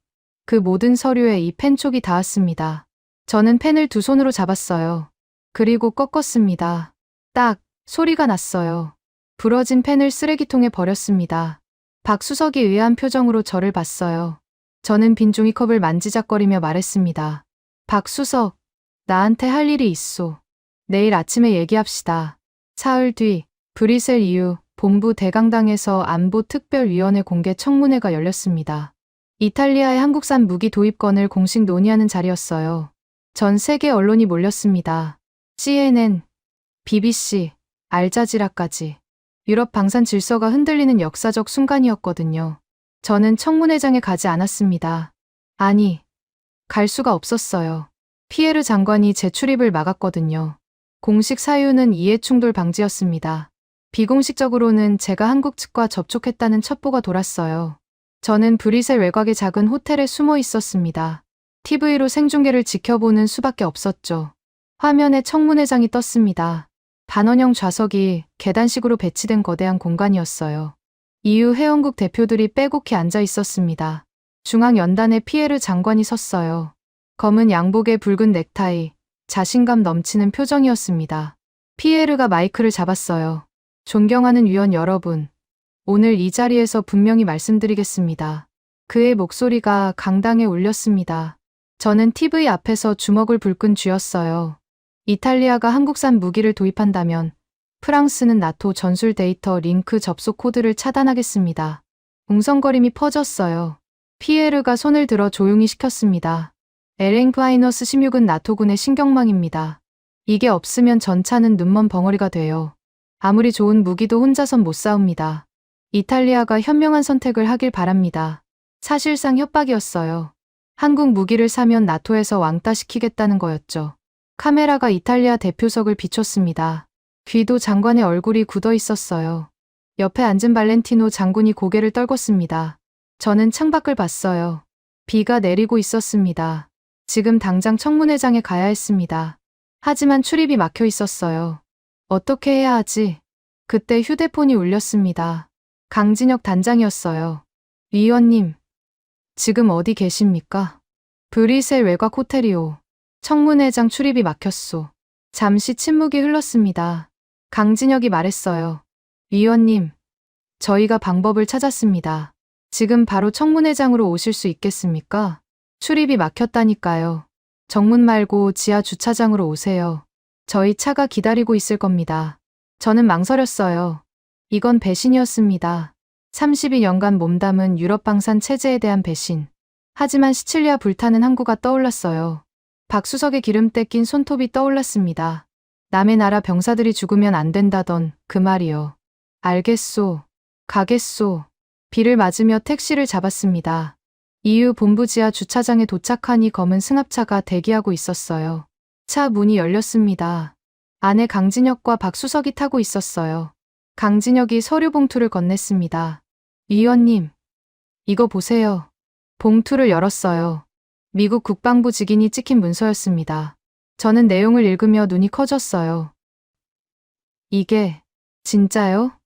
그 모든 서류에 이 펜촉이 닿았습니다. 저는 펜을 두 손으로 잡았어요. 그리고 꺾었습니다. 딱 소리가 났어요. 부러진 펜을 쓰레기통에 버렸습니다. 박 수석이 의아한 표정으로 저를 봤어요. 저는 빈 종이컵을 만지작거리며 말했습니다. 박 수석, 나한테 할 일이 있소. 내일 아침에 얘기합시다. 사흘 뒤 브뤼셀 EU 본부 대강당에서 안보특별위원회 공개 청문회가 열렸습니다. 이탈리아의 한국산 무기 도입권을 공식 논의하는 자리였어요. 전 세계 언론이 몰렸습니다. CNN, BBC, 알자지라까지. 유럽 방산 질서가 흔들리는 역사적 순간이었거든요. 저는 청문회장에 가지 않았습니다. 아니, 갈 수가 없었어요. 피에르 장관이 제 출입을 막았거든요. 공식 사유는 이해충돌 방지였습니다. 비공식적으로는 제가 한국 측과 접촉했다는 첩보가 돌았어요. 저는 브뤼셀 외곽의 작은 호텔에 숨어 있었습니다. TV로 생중계를 지켜보는 수밖에 없었죠. 화면에 청문회장이 떴습니다. 반원형 좌석이 계단식으로 배치된 거대한 공간이었어요. EU 회원국 대표들이 빼곡히 앉아 있었습니다. 중앙 연단에 피에르 장관이 섰어요. 검은 양복에 붉은 넥타이, 자신감 넘치는 표정이었습니다. 피에르가 마이크를 잡았어요. 존경하는 위원 여러분, 오늘 이 자리에서 분명히 말씀드리겠습니다. 그의 목소리가 강당에 울렸습니다. 저는 TV 앞에서 주먹을 불끈 쥐었어요. 이탈리아가 한국산 무기를 도입한다면 프랑스는 나토 전술 데이터 링크 접속 코드를 차단하겠습니다. 웅성거림이 퍼졌어요. 피에르가 손을 들어 조용히 시켰습니다. LN-16은 나토군의 신경망입니다. 이게 없으면 전차는 눈먼 벙어리가 돼요. 아무리 좋은 무기도 혼자선 못 싸웁니다. 이탈리아가 현명한 선택을 하길 바랍니다. 사실상 협박이었어요. 한국 무기를 사면 나토에서 왕따시키겠다는 거였죠. 카메라가 이탈리아 대표석을 비췄습니다. 귀도 장관의 얼굴이 굳어 있었어요. 옆에 앉은 발렌티노 장군이 고개를 떨궜습니다. 저는 창밖을 봤어요. 비가 내리고 있었습니다. 지금 당장 청문회장에 가야 했습니다. 하지만 출입이 막혀 있었어요. 어떻게 해야 하지? 그때 휴대폰이 울렸습니다. 강진혁 단장이었어요. 위원님, 지금 어디 계십니까? 브뤼셀 외곽 호텔이오. 청문회장 출입이 막혔소. 잠시 침묵이 흘렀습니다. 강진혁이 말했어요. 위원님, 저희가 방법을 찾았습니다. 지금 바로 청문회장으로 오실 수 있겠습니까? 출입이 막혔다니까요. 정문 말고 지하 주차장으로 오세요. 저희 차가 기다리고 있을 겁니다. 저는 망설였어요. 이건 배신이었습니다. 32년간 몸담은 유럽 방산 체제에 대한 배신. 하지만 시칠리아 불타는 항구가 떠올랐어요. 박수석의 기름때 낀 손톱이 떠올랐습니다. 남의 나라 병사들이 죽으면 안 된다던 그 말이요. 알겠소. 가겠소. 비를 맞으며 택시를 잡았습니다. EU 본부 지하 주차장에 도착하니 검은 승합차가 대기하고 있었어요. 차 문이 열렸습니다. 안에 강진혁과 박수석이 타고 있었어요. 강진혁이 서류 봉투를 건넸습니다. 위원님, 이거 보세요. 봉투를 열었어요. 미국 국방부 직인이 찍힌 문서였습니다. 저는 내용을 읽으며 눈이 커졌어요. 이게 진짜요?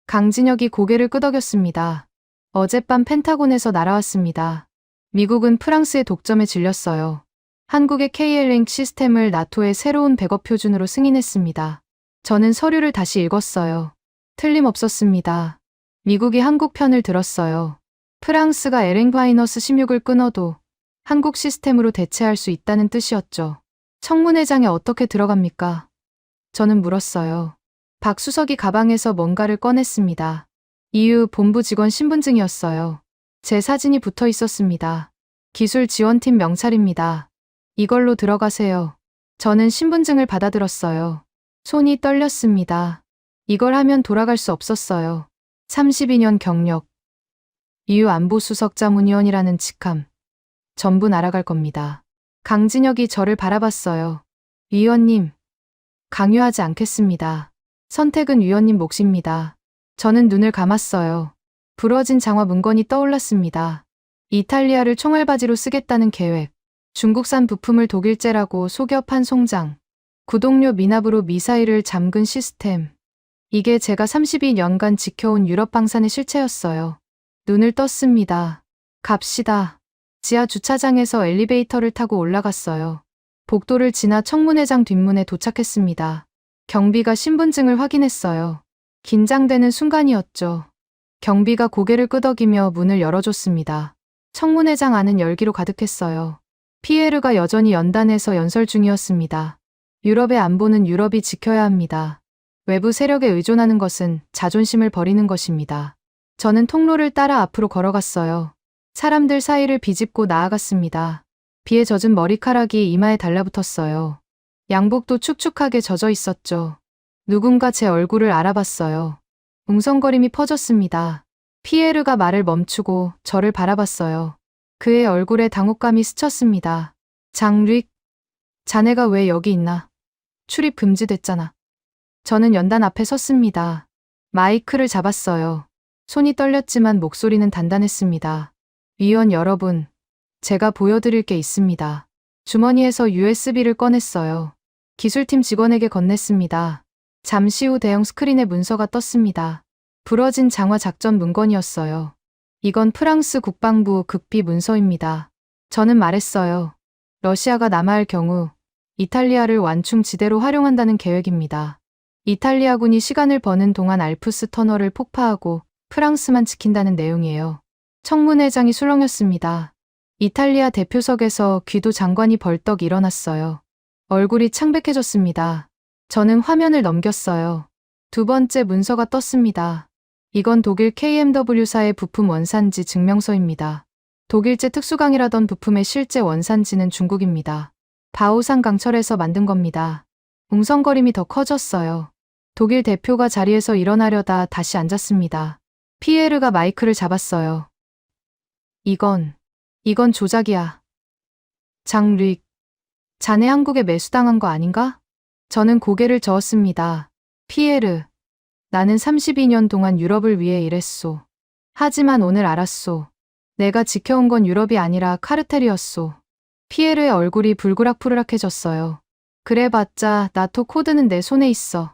강진혁이 고개를 끄덕였습니다. 어젯밤 펜타곤에서 날아왔습니다. 미국은 프랑스의 독점에 질렸어요. 한국의 KLink 시스템을 나토의 새로운 백업 표준으로 승인했습니다. 저는 서류를 다시 읽었어요. 틀림없었습니다. 미국이 한국 편을 들었어요. 프랑스가 LN-16을 끊어도 한국 시스템으로 대체할 수 있다는 뜻이었죠. 청문회장에 어떻게 들어갑니까? 저는 물었어요. 박수석이 가방에서 뭔가를 꺼냈습니다. EU 본부 직원 신분증이었어요. 제 사진이 붙어 있었습니다. 기술 지원팀 명찰입니다. 이걸로 들어가세요. 저는 신분증을 받아들었어요. 손이 떨렸습니다. 이걸 하면 돌아갈 수 없었어요. 32년 경력. EU 안보수석자문위원이라는 직함. 전부 날아갈 겁니다. 강진혁이 저를 바라봤어요. 위원님, 강요하지 않겠습니다. 선택은 위원님 몫입니다. 저는 눈을 감았어요. 부러진 장화 문건이 떠올랐습니다. 이탈리아를 총알바지로 쓰겠다는 계획. 중국산 부품을 독일제라고 속여 판 송장. 구동료 미납으로 미사일을 잠근 시스템. 이게 제가 32년간 지켜온 유럽 방산의 실체였어요. 눈을 떴습니다. 갑시다. 지하 주차장에서 엘리베이터를 타고 올라갔어요. 복도를 지나 청문회장 뒷문에 도착했습니다. 경비가 신분증을 확인했어요. 긴장되는 순간이었죠. 경비가 고개를 끄덕이며 문을 열어줬습니다. 청문회장 안은 열기로 가득했어요. 피에르가 여전히 연단에서 연설 중이었습니다. 유럽의 안보는 유럽이 지켜야 합니다. 외부 세력에 의존하는 것은 자존심을 버리는 것입니다. 저는 통로를 따라 앞으로 걸어갔어요. 사람들 사이를 비집고 나아갔습니다. 비에 젖은 머리카락이 이마에 달라붙었어요. 양복도 축축하게 젖어 있었죠. 누군가 제 얼굴을 알아봤어요. 웅성거림이 퍼졌습니다. 피에르가 말을 멈추고 저를 바라봤어요. 그의 얼굴에 당혹감이 스쳤습니다. 장릭, 자네가 왜 여기 있나? 출입 금지됐잖아. 저는 연단 앞에 섰습니다. 마이크를 잡았어요. 손이 떨렸지만 목소리는 단단했습니다. 위원 여러분, 제가 보여드릴 게 있습니다. 주머니에서 USB를 꺼냈어요. 기술팀 직원에게 건넸습니다. 잠시 후 대형 스크린에 문서가 떴습니다. 부러진 장화 작전 문건이었어요. 이건 프랑스 국방부 극비 문서입니다. 저는 말했어요. 러시아가 남하할 경우 이탈리아를 완충지대로 활용한다는 계획입니다. 이탈리아군이 시간을 버는 동안 알프스 터널을 폭파하고 프랑스만 지킨다는 내용이에요. 청문회장이 술렁였습니다. 이탈리아 대표석에서 귀도 장관이 벌떡 일어났어요. 얼굴이 창백해졌습니다. 저는 화면을 넘겼어요. 두 번째 문서가 떴습니다. 이건 독일 KMW사의 부품 원산지 증명서입니다. 독일제 특수강이라던 부품의 실제 원산지는 중국입니다. 바오산 강철에서 만든 겁니다. 웅성거림이 더 커졌어요. 독일 대표가 자리에서 일어나려다 다시 앉았습니다. 피에르가 마이크를 잡았어요. 이건 조작이야. 장르익, 자네 한국에 매수당한 거 아닌가? 저는 고개를 저었습니다. 피에르, 나는 32년 동안 유럽을 위해 일했소. 하지만 오늘 알았소. 내가 지켜온 건 유럽이 아니라 카르텔이었소. 피에르의 얼굴이 불그락푸르락해졌어요. 그래봤자 나토 코드는 내 손에 있어.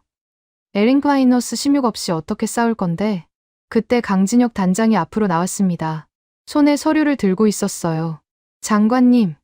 에링크마이너스 16 없이 어떻게 싸울 건데? 그때 강진혁 단장이 앞으로 나왔습니다. 손에 서류를 들고 있었어요. 장관님,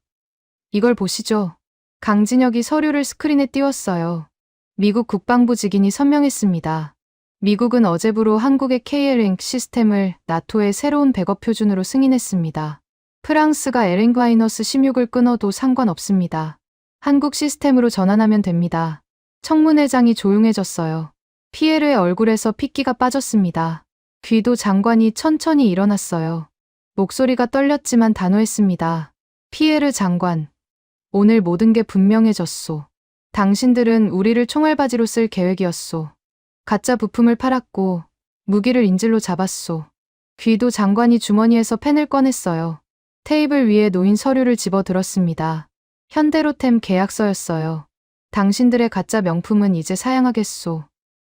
이걸 보시죠. 강진혁이 서류를 스크린에 띄웠어요. 미국 국방부 직인이 선명했습니다. 미국은 어제부로 한국의 KLink 시스템을 나토의 새로운 백업 표준으로 승인했습니다. 프랑스가 에링크마이너스 16을 끊어도 상관없습니다. 한국 시스템으로 전환하면 됩니다. 청문회장이 조용해졌어요. 피에르의 얼굴에서 핏기가 빠졌습니다. 귀도 장관이 천천히 일어났어요. 목소리가 떨렸지만 단호했습니다. 피에르 장관, 오늘 모든 게 분명해졌소. 당신들은 우리를 총알바지로 쓸 계획이었소. 가짜 부품을 팔았고 무기를 인질로 잡았소. 귀도 장관이 주머니에서 펜을 꺼냈어요. 테이블 위에 놓인 서류를 집어들었습니다. 현대로템 계약서였어요. 당신들의 가짜 명품은 이제 사양하겠소.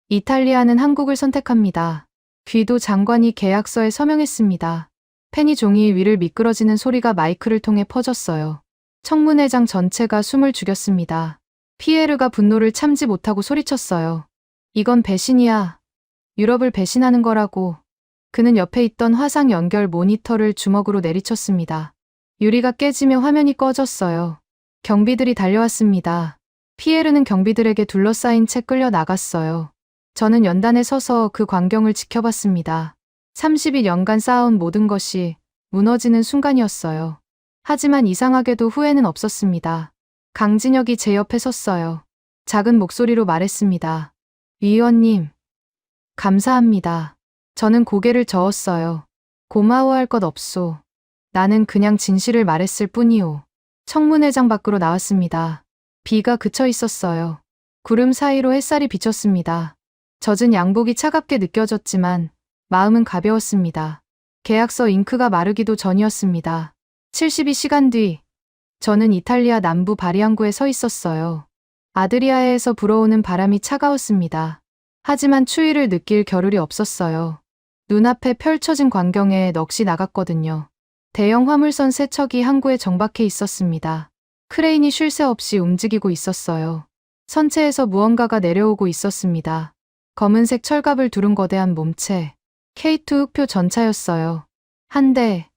이탈리아는 한국을 선택합니다. 귀도 장관이 계약서에 서명했습니다. 펜이 종이 위를 미끄러지는 소리가 마이크를 통해 퍼졌어요. 청문회장 전체가 숨을 죽였습니다. 피에르가 분노를 참지 못하고 소리쳤어요. 이건 배신이야. 유럽을 배신하는 거라고. 그는 옆에 있던 화상 연결 모니터를 주먹으로 내리쳤습니다. 유리가 깨지며 화면이 꺼졌어요. 경비들이 달려왔습니다. 피에르는 경비들에게 둘러싸인 채 끌려 나갔어요. 저는 연단에 서서 그 광경을 지켜봤습니다. 30여년간 쌓아온 모든 것이 무너지는 순간이었어요. 하지만 이상하게도 후회는 없었습니다. 강진혁이 제 옆에 섰어요. 작은 목소리로 말했습니다. 위원님, 감사합니다. 저는 고개를 저었어요. 고마워할 것 없소. 나는 그냥 진실을 말했을 뿐이오. 청문회장 밖으로 나왔습니다. 비가 그쳐 있었어요. 구름 사이로 햇살이 비쳤습니다. 젖은 양복이 차갑게 느껴졌지만 마음은 가벼웠습니다. 계약서 잉크가 마르기도 전이었습니다. 72시간 뒤, 저는 이탈리아 남부 바리앙구에 서 있었어요. 아드리아해에서 불어오는 바람이 차가웠습니다. 하지만 추위를 느낄 겨를이 없었어요. 눈앞에 펼쳐진 광경에 넋이 나갔거든요. 대형 화물선 세 척이 항구에 정박해 있었습니다. 크레인이 쉴 새 없이 움직이고 있었어요. 선체에서 무언가가 내려오고 있었습니다. 검은색 철갑을 두른 거대한 몸체. K2 흑표 전차였어요. 한 대,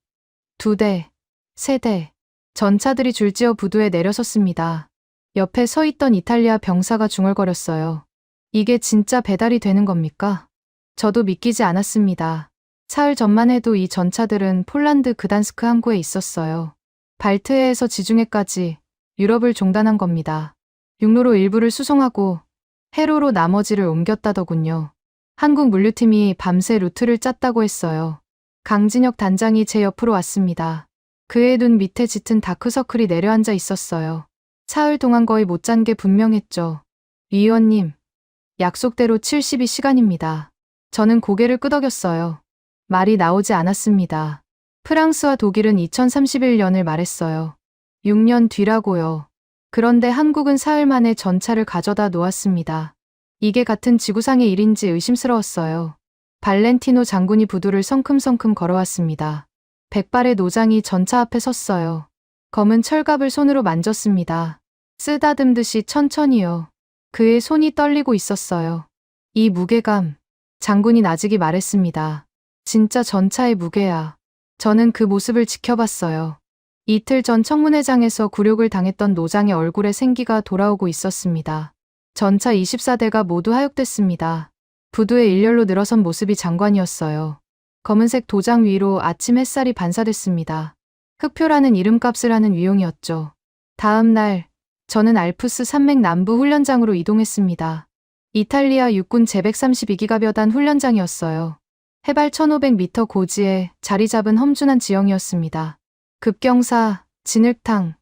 두 대, 세 대. 전차들이 줄지어 부두에 내려섰습니다. 옆에 서 있던 이탈리아 병사가 중얼거렸어요. 이게 진짜 배달이 되는 겁니까? 저도 믿기지 않았습니다. 사흘 전만 해도 이 전차들은 폴란드 그단스크 항구에 있었어요. 발트해에서 지중해까지 유럽을 종단한 겁니다. 육로로 일부를 수송하고 해로로 나머지를 옮겼다더군요. 한국 물류팀이 밤새 루트를 짰다고 했어요. 강진혁 단장이 제 옆으로 왔습니다. 그의 눈 밑에 짙은 다크서클이 내려앉아 있었어요. 사흘 동안 거의 못 잔 게 분명했죠. 위원님, 약속대로 72시간입니다. 저는 고개를 끄덕였어요. 말이 나오지 않았습니다. 프랑스와 독일은 2031년을 말했어요. 6년 뒤라고요. 그런데 한국은 사흘 만에 전차를 가져다 놓았습니다. 이게 같은 지구상의 일인지 의심스러웠어요. 발렌티노 장군이 부두를 성큼성큼 걸어왔습니다. 백발의 노장이 전차 앞에 섰어요. 검은 철갑을 손으로 만졌습니다. 쓰다듬듯이 천천히요. 그의 손이 떨리고 있었어요. 이 무게감, 장군이 나직이 말했습니다. 진짜 전차의 무게야. 저는 그 모습을 지켜봤어요. 이틀 전 청문회장에서 굴욕을 당했던 노장의 얼굴에 생기가 돌아오고 있었습니다. 전차 24대가 모두 하역됐습니다. 부두에 일렬로 늘어선 모습이 장관이었어요. 검은색 도장 위로 아침 햇살이 반사됐습니다. 흑표라는 이름값을 하는 위용이었죠. 다음 날, 저는 알프스 산맥 남부 훈련장으로 이동했습니다. 이탈리아 육군 제132기갑여단 훈련장이었어요. 해발 1500m 고지에 자리 잡은 험준한 지형이었습니다. 급경사, 진흙탕,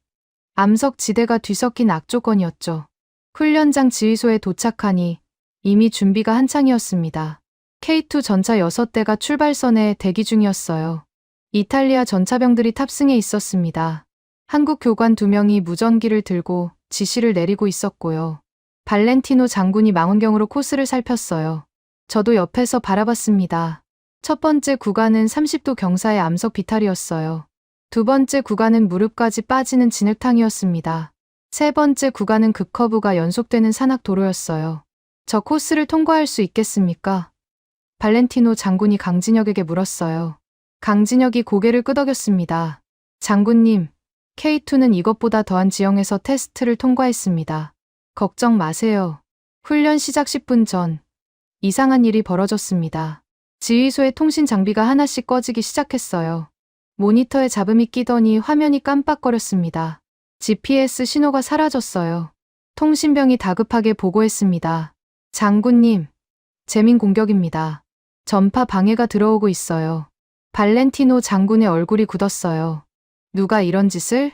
암석 지대가 뒤섞인 악조건이었죠. 훈련장 지휘소에 도착하니 이미 준비가 한창이었습니다. K2 전차 6대가 출발선에 대기 중이었어요. 이탈리아 전차병들이 탑승해 있었습니다. 한국 교관 2명이 무전기를 들고 지시를 내리고 있었고요. 발렌티노 장군이 망원경으로 코스를 살폈어요. 저도 옆에서 바라봤습니다. 첫 번째 구간은 30도 경사의 암석 비탈이었어요. 두 번째 구간은 무릎까지 빠지는 진흙탕이었습니다. 세 번째 구간은 급커브가 연속되는 산악도로였어요. 저 코스를 통과할 수 있겠습니까? 발렌티노 장군이 강진혁에게 물었어요. 강진혁이 고개를 끄덕였습니다. 장군님, K2는 이것보다 더한 지형에서 테스트를 통과했습니다. 걱정 마세요. 훈련 시작 10분 전, 이상한 일이 벌어졌습니다. 지휘소의 통신 장비가 하나씩 꺼지기 시작했어요. 모니터에 잡음이 끼더니 화면이 깜빡거렸습니다. GPS 신호가 사라졌어요. 통신병이 다급하게 보고했습니다. 장군님, 재민 공격입니다. 전파 방해가 들어오고 있어요. 발렌티노 장군의 얼굴이 굳었어요. 누가 이런 짓을?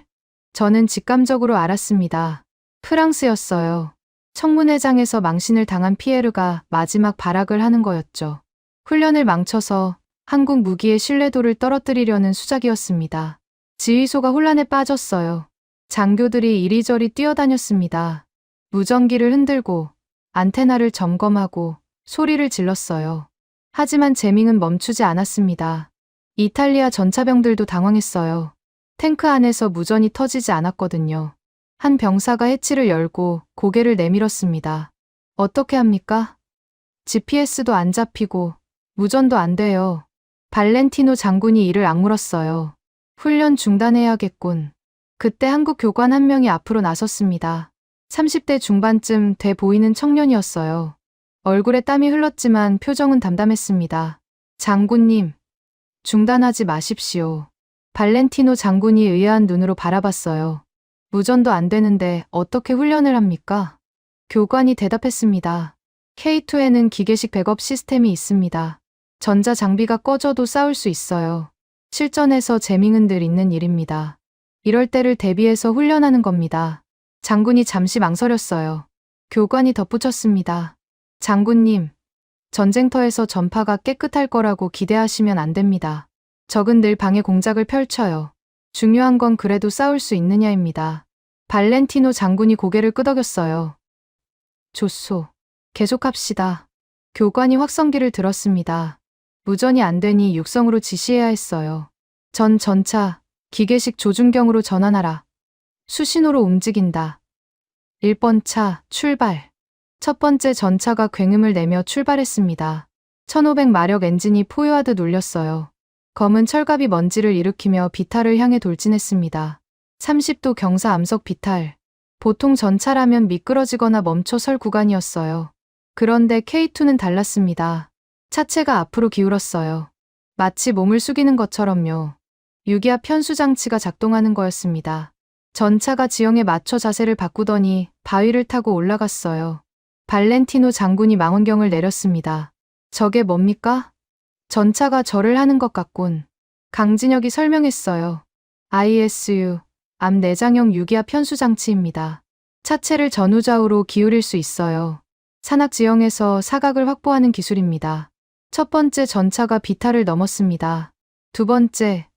저는 직감적으로 알았습니다. 프랑스였어요. 청문회장에서 망신을 당한 피에르가 마지막 발악을 하는 거였죠. 훈련을 망쳐서 한국 무기의 신뢰도를 떨어뜨리려는 수작이었습니다. 지휘소가 혼란에 빠졌어요. 장교들이 이리저리 뛰어다녔습니다. 무전기를 흔들고 안테나를 점검하고 소리를 질렀어요. 하지만 재밍은 멈추지 않았습니다. 이탈리아 전차병들도 당황했어요. 탱크 안에서 무전이 터지지 않았거든요. 한 병사가 해치를 열고 고개를 내밀었습니다. 어떻게 합니까? GPS도 안 잡히고 무전도 안 돼요. 발렌티노 장군이 이를 악물었어요. 훈련 중단해야겠군. 그때 한국 교관 한 명이 앞으로 나섰습니다. 30대 중반쯤 돼 보이는 청년이었어요. 얼굴에 땀이 흘렀지만 표정은 담담했습니다. 장군님, 중단하지 마십시오. 발렌티노 장군이 의아한 눈으로 바라봤어요. 무전도 안 되는데 어떻게 훈련을 합니까? 교관이 대답했습니다. K2에는 기계식 백업 시스템이 있습니다. 전자 장비가 꺼져도 싸울 수 있어요. 실전에서 재밍은 늘 있는 일입니다. 이럴 때를 대비해서 훈련하는 겁니다. 장군이 잠시 망설였어요. 교관이 덧붙였습니다. 장군님, 전쟁터에서 전파가 깨끗할 거라고 기대하시면 안 됩니다. 적은 늘 방해 공작을 펼쳐요. 중요한 건 그래도 싸울 수 있느냐입니다. 발렌티노 장군이 고개를 끄덕였어요. 좋소. 계속합시다. 교관이 확성기를 들었습니다. 무전이 안 되니 육성으로 지시해야 했어요. 전 전차, 기계식 조준경으로 전환하라. 수신호로 움직인다. 1번 차, 출발. 첫 번째 전차가 굉음을 내며 출발했습니다. 1500마력 엔진이 포효하듯 울렸어요. 검은 철갑이 먼지를 일으키며 비탈을 향해 돌진했습니다. 30도 경사 암석 비탈. 보통 전차라면 미끄러지거나 멈춰 설 구간이었어요. 그런데 K2는 달랐습니다. 차체가 앞으로 기울었어요. 마치 몸을 숙이는 것처럼요. 유기압 편수 장치가 작동하는 거였습니다. 전차가 지형에 맞춰 자세를 바꾸더니 바위를 타고 올라갔어요. 발렌티노 장군이 망원경을 내렸습니다. 저게 뭡니까? 전차가 절을 하는 것 같군. 강진혁이 설명했어요. ISU, 앞 내장형 유기압 편수 장치입니다. 차체를 전후좌우로 기울일 수 있어요. 산악 지형에서 사각을 확보하는 기술입니다. 첫 번째 전차가 비탈을 넘었습니다. 두 번째,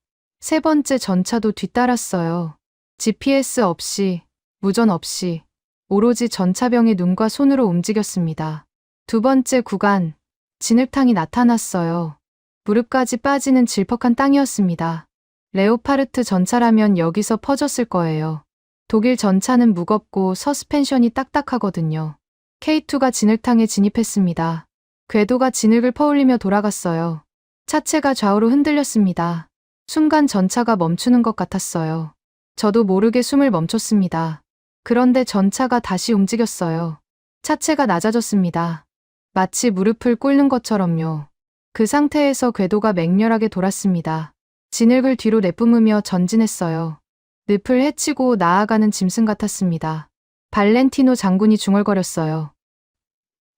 세 번째 전차도 뒤따랐어요. GPS 없이, 무전 없이, 오로지 전차병의 눈과 손으로 움직였습니다. 두 번째 구간, 진흙탕이 나타났어요. 무릎까지 빠지는 질퍽한 땅이었습니다. 레오파르트 전차라면 여기서 퍼졌을 거예요. 독일 전차는 무겁고 서스펜션이 딱딱하거든요. K2가 진흙탕에 진입했습니다. 궤도가 진흙을 퍼올리며 돌아갔어요. 차체가 좌우로 흔들렸습니다. 순간 전차가 멈추는 것 같았어요. 저도 모르게 숨을 멈췄습니다. 그런데 전차가 다시 움직였어요. 차체가 낮아졌습니다. 마치 무릎을 꿇는 것처럼요. 그 상태에서 궤도가 맹렬하게 돌았습니다. 진흙을 뒤로 내뿜으며 전진했어요. 늪을 헤치고 나아가는 짐승 같았습니다. 발렌티노 장군이 중얼거렸어요.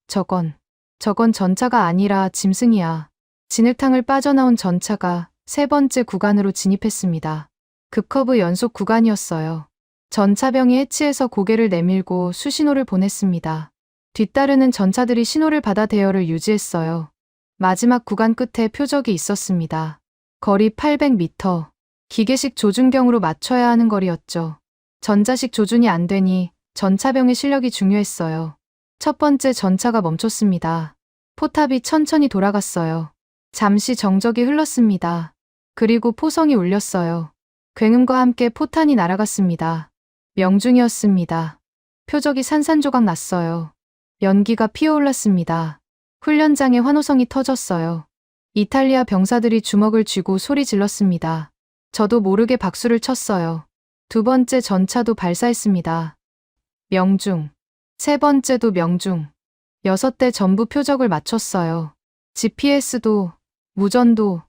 저건 전차가 아니라 짐승이야. 진흙탕을 빠져나온 전차가 세 번째 구간으로 진입했습니다. 급커브 연속 구간이었어요. 전차병이 해치해서 고개를 내밀고 수신호를 보냈습니다. 뒤따르는 전차들이 신호를 받아 대열을 유지했어요. 마지막 구간 끝에 표적이 있었습니다. 거리 800m. 기계식 조준경으로 맞춰야 하는 거리였죠. 전자식 조준이 안 되니 전차병의 실력이 중요했어요. 첫 번째 전차가 멈췄습니다. 포탑이 천천히 돌아갔어요. 잠시 정적이 흘렀습니다. 그리고 포성이 울렸어요. 굉음과 함께 포탄이 날아갔습니다. 명중이었습니다. 표적이 산산조각 났어요. 연기가 피어올랐습니다. 훈련장에 환호성이 터졌어요. 이탈리아 병사들이 주먹을 쥐고 소리 질렀습니다. 저도 모르게 박수를 쳤어요. 두 번째 전차도 발사했습니다. 명중. 세 번째도 명중. 6대 전부 표적을 맞췄어요. GPS도, 무전도,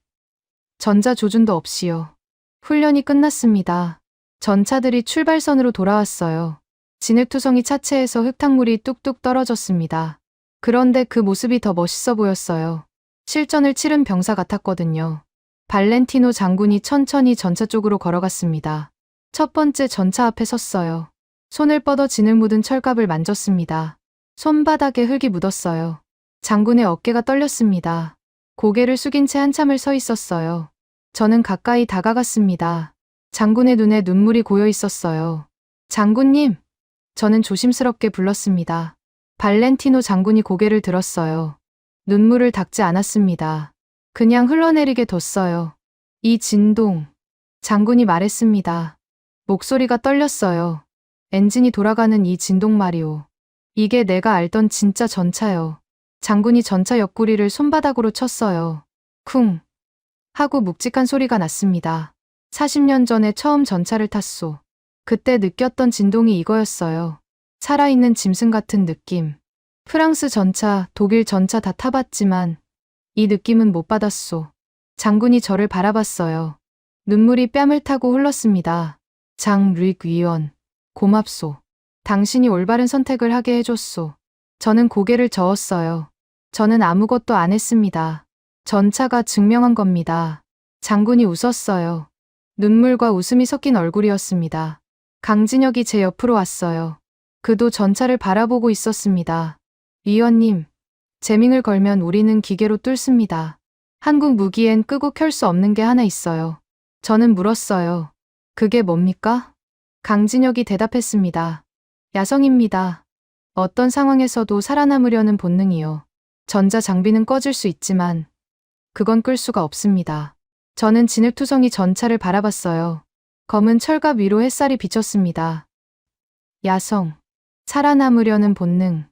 전자조준도 없이요. 훈련이 끝났습니다. 전차들이 출발선으로 돌아왔어요. 진흙투성이 차체에서 흙탕물이 뚝뚝 떨어졌습니다. 그런데 그 모습이 더 멋있어 보였어요. 실전을 치른 병사 같았거든요. 발렌티노 장군이 천천히 전차 쪽으로 걸어갔습니다. 첫 번째 전차 앞에 섰어요. 손을 뻗어 진흙 묻은 철갑을 만졌습니다. 손바닥에 흙이 묻었어요. 장군의 어깨가 떨렸습니다. 고개를 숙인 채 한참을 서 있었어요. 저는 가까이 다가갔습니다. 장군의 눈에 눈물이 고여 있었어요. 장군님! 저는 조심스럽게 불렀습니다. 발렌티노 장군이 고개를 들었어요. 눈물을 닦지 않았습니다. 그냥 흘러내리게 뒀어요. 이 진동. 장군이 말했습니다. 목소리가 떨렸어요. 엔진이 돌아가는 이 진동 말이오. 이게 내가 알던 진짜 전차요. 장군이 전차 옆구리를 손바닥으로 쳤어요. 쿵 하고 묵직한 소리가 났습니다. 40년 전에 처음 전차를 탔소. 그때 느꼈던 진동이 이거였어요. 살아있는 짐승 같은 느낌. 프랑스 전차, 독일 전차 다 타봤지만 이 느낌은 못 받았소. 장군이 저를 바라봤어요. 눈물이 뺨을 타고 흘렀습니다. 장-르익 위원, 고맙소. 당신이 올바른 선택을 하게 해줬소. 저는 고개를 저었어요. 저는 아무것도 안 했습니다. 전차가 증명한 겁니다. 장군이 웃었어요. 눈물과 웃음이 섞인 얼굴이었습니다. 강진혁이 제 옆으로 왔어요. 그도 전차를 바라보고 있었습니다. 위원님, 재밍을 걸면 우리는 기계로 뚫습니다. 한국 무기엔 끄고 켤 수 없는 게 하나 있어요. 저는 물었어요. 그게 뭡니까? 강진혁이 대답했습니다. 야성입니다. 어떤 상황에서도 살아남으려는 본능이요. 전자 장비는 꺼질 수 있지만 그건 끌 수가 없습니다. 저는 진흙투성이 전차를 바라봤어요. 검은 철갑 위로 햇살이 비쳤습니다. 야성, 살아남으려는 본능.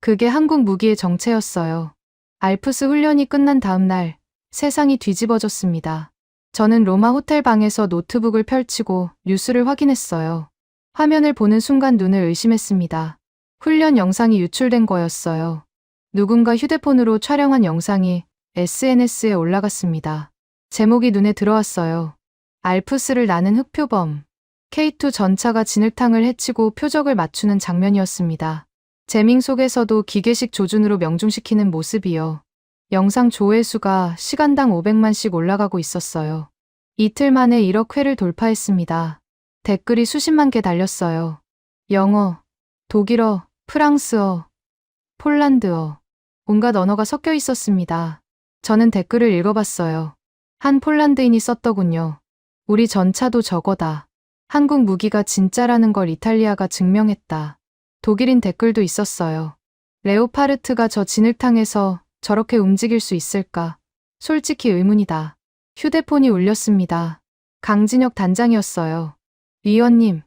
그게 한국 무기의 정체였어요. 알프스 훈련이 끝난 다음 날 세상이 뒤집어졌습니다. 저는 로마 호텔 방에서 노트북을 펼치고 뉴스를 확인했어요. 화면을 보는 순간 눈을 의심했습니다. 훈련 영상이 유출된 거였어요. 누군가 휴대폰으로 촬영한 영상이 SNS에 올라갔습니다. 제목이 눈에 들어왔어요. 알프스를 나는 흑표범. K2 전차가 진흙탕을 해치고 표적을 맞추는 장면이었습니다. 재밍 속에서도 기계식 조준으로 명중시키는 모습이요. 영상 조회수가 시간당 500만씩 올라가고 있었어요. 이틀 만에 1억 회를 돌파했습니다. 댓글이 수십만 개 달렸어요. 영어, 독일어, 프랑스어, 폴란드어, 온갖 언어가 섞여 있었습니다. 저는 댓글을 읽어봤어요. 한 폴란드인이 썼더군요. 우리 전차도 저거다. 한국 무기가 진짜라는 걸 이탈리아가 증명했다. 독일인 댓글도 있었어요. 레오파르트가 저 진흙탕에서 저렇게 움직일 수 있을까? 솔직히 의문이다. 휴대폰이 울렸습니다. 강진혁 단장이었어요. 위원님,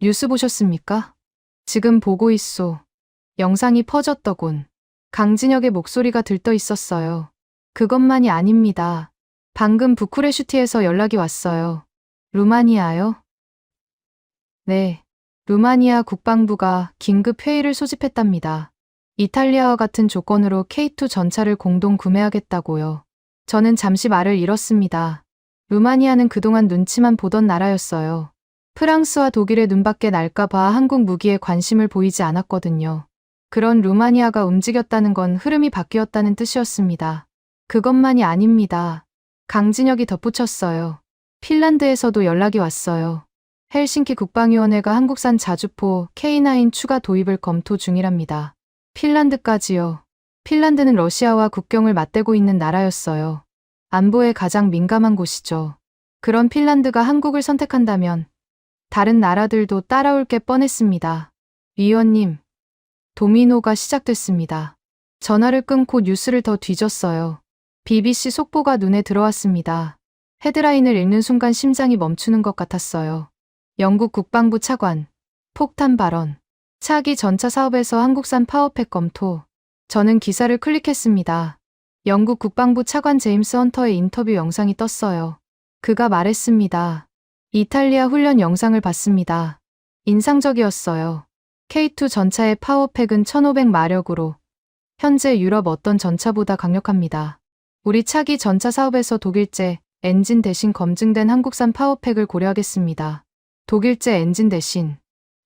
뉴스 보셨습니까? 지금 보고 있소. 영상이 퍼졌더군. 강진혁의 목소리가 들떠 있었어요. 그것만이 아닙니다. 방금 부쿠레슈티에서 연락이 왔어요. 루마니아요? 네. 루마니아 국방부가 긴급 회의를 소집했답니다. 이탈리아와 같은 조건으로 K2 전차를 공동 구매하겠다고요. 저는 잠시 말을 잃었습니다. 루마니아는 그동안 눈치만 보던 나라였어요. 프랑스와 독일의 눈밖에 날까봐 한국 무기에 관심을 보이지 않았거든요. 그런 루마니아가 움직였다는 건 흐름이 바뀌었다는 뜻이었습니다. 그것만이 아닙니다. 강진혁이 덧붙였어요. 핀란드에서도 연락이 왔어요. 헬싱키 국방위원회가 한국산 자주포 K9 추가 도입을 검토 중이랍니다. 핀란드까지요. 핀란드는 러시아와 국경을 맞대고 있는 나라였어요. 안보에 가장 민감한 곳이죠. 그런 핀란드가 한국을 선택한다면 다른 나라들도 따라올 게 뻔했습니다. 위원님, 도미노가 시작됐습니다. 전화를 끊고 뉴스를 더 뒤졌어요. BBC 속보가 눈에 들어왔습니다. 헤드라인을 읽는 순간 심장이 멈추는 것 같았어요. 영국 국방부 차관, 폭탄 발언, 차기 전차 사업에서 한국산 파워팩 검토. 저는 기사를 클릭했습니다. 영국 국방부 차관 제임스 헌터의 인터뷰 영상이 떴어요. 그가 말했습니다. 이탈리아 훈련 영상을 봤습니다. 인상적이었어요. K2 전차의 파워팩은 1500마력으로 현재 유럽 어떤 전차보다 강력합니다. 우리 차기 전차 사업에서 독일제 엔진 대신 검증된 한국산 파워팩을 고려하겠습니다. 독일제 엔진 대신.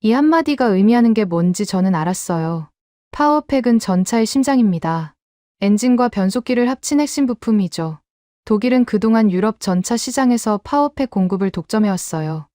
이 한마디가 의미하는 게 뭔지 저는 알았어요. 파워팩은 전차의 심장입니다. 엔진과 변속기를 합친 핵심 부품이죠. 독일은 그동안 유럽 전차 시장에서 파워팩 공급을 독점해왔어요.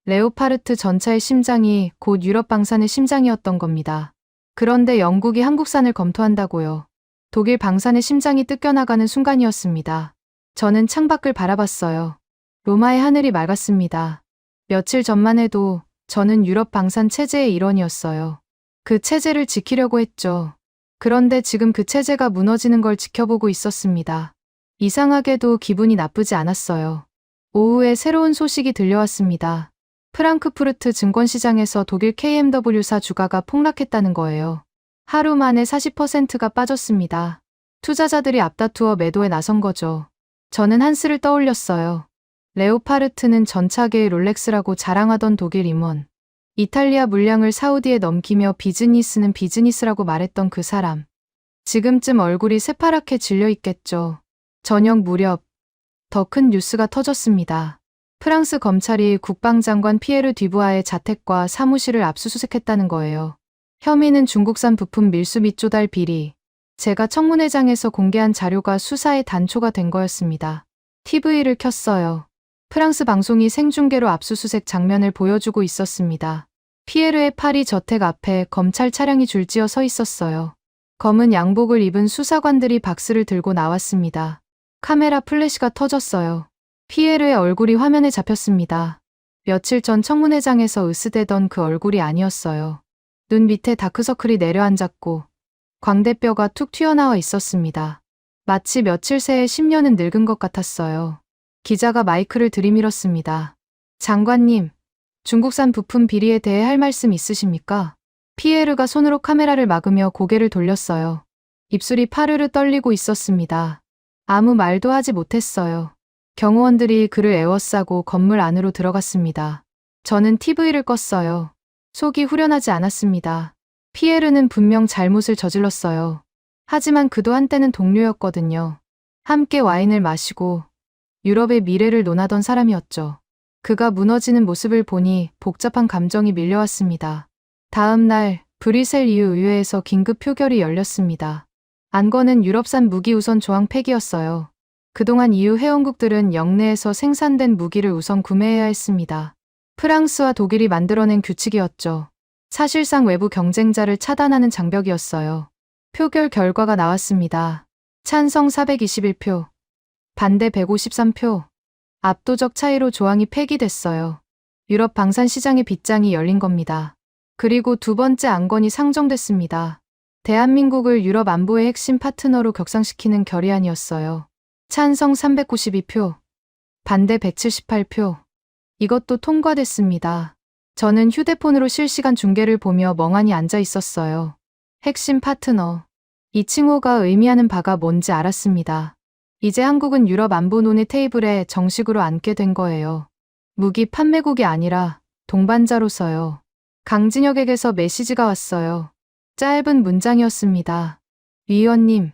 레오파르트 전차의 심장이 곧 유럽 방산의 심장이었던 겁니다. 그런데 영국이 한국산을 검토한다고요. 독일 방산의 심장이 뜯겨나가는 순간이었습니다. 저는 창밖을 바라봤어요. 로마의 하늘이 맑았습니다. 며칠 전만 해도 저는 유럽 방산 체제의 일원이었어요. 그 체제를 지키려고 했죠. 그런데 지금 그 체제가 무너지는 걸 지켜보고 있었습니다. 이상하게도 기분이 나쁘지 않았어요. 오후에 새로운 소식이 들려왔습니다. 프랑크푸르트 증권시장에서 독일 KMW사 주가가 폭락했다는 거예요. 하루 만에 40%가 빠졌습니다. 투자자들이 앞다투어 매도에 나선 거죠. 저는 한스를 떠올렸어요. 레오파르트는 전차계의 롤렉스라고 자랑하던 독일 임원. 이탈리아 물량을 사우디에 넘기며 비즈니스는 비즈니스라고 말했던 그 사람. 지금쯤 얼굴이 새파랗게 질려 있겠죠. 저녁 무렵 더 큰 뉴스가 터졌습니다. 프랑스 검찰이 국방장관 피에르 뒤부아의 자택과 사무실을 압수수색했다는 거예요. 혐의는 중국산 부품 밀수 및 조달 비리. 제가 청문회장에서 공개한 자료가 수사의 단초가 된 거였습니다. TV를 켰어요. 프랑스 방송이 생중계로 압수수색 장면을 보여주고 있었습니다. 피에르의 파리 저택 앞에 검찰 차량이 줄지어 서 있었어요. 검은 양복을 입은 수사관들이 박스를 들고 나왔습니다. 카메라 플래시가 터졌어요. 피에르의 얼굴이 화면에 잡혔습니다. 며칠 전 청문회장에서 으스대던 그 얼굴이 아니었어요. 눈 밑에 다크서클이 내려앉았고 광대뼈가 툭 튀어나와 있었습니다. 마치 며칠 새에 10년은 늙은 것 같았어요. 기자가 마이크를 들이밀었습니다. 장관님, 중국산 부품 비리에 대해 할 말씀 있으십니까? 피에르가 손으로 카메라를 막으며 고개를 돌렸어요. 입술이 파르르 떨리고 있었습니다. 아무 말도 하지 못했어요. 경호원들이 그를 에워싸고 건물 안으로 들어갔습니다. 저는 TV를 껐어요. 속이 후련하지 않았습니다. 피에르는 분명 잘못을 저질렀어요. 하지만 그도 한때는 동료였거든요. 함께 와인을 마시고 유럽의 미래를 논하던 사람이었죠. 그가 무너지는 모습을 보니 복잡한 감정이 밀려왔습니다. 다음 날 브뤼셀 EU 의회에서 긴급 표결이 열렸습니다. 안건은 유럽산 무기 우선 조항 폐기였어요. 그동안 EU 회원국들은 영내에서 생산된 무기를 우선 구매해야 했습니다. 프랑스와 독일이 만들어낸 규칙이었죠. 사실상 외부 경쟁자를 차단하는 장벽이었어요. 표결 결과가 나왔습니다. 찬성 421표, 반대 153표. 압도적 차이로 조항이 폐기됐어요. 유럽 방산 시장의 빗장이 열린 겁니다. 그리고 두 번째 안건이 상정됐습니다. 대한민국을 유럽 안보의 핵심 파트너로 격상시키는 결의안이었어요. 찬성 392표, 반대 178표. 이것도 통과됐습니다. 저는 휴대폰으로 실시간 중계를 보며 멍하니 앉아 있었어요. 핵심 파트너. 이 칭호가 의미하는 바가 뭔지 알았습니다. 이제 한국은 유럽 안보논의 테이블에 정식으로 앉게 된 거예요. 무기 판매국이 아니라 동반자로서요. 강진혁에게서 메시지가 왔어요. 짧은 문장이었습니다. 위 의원님,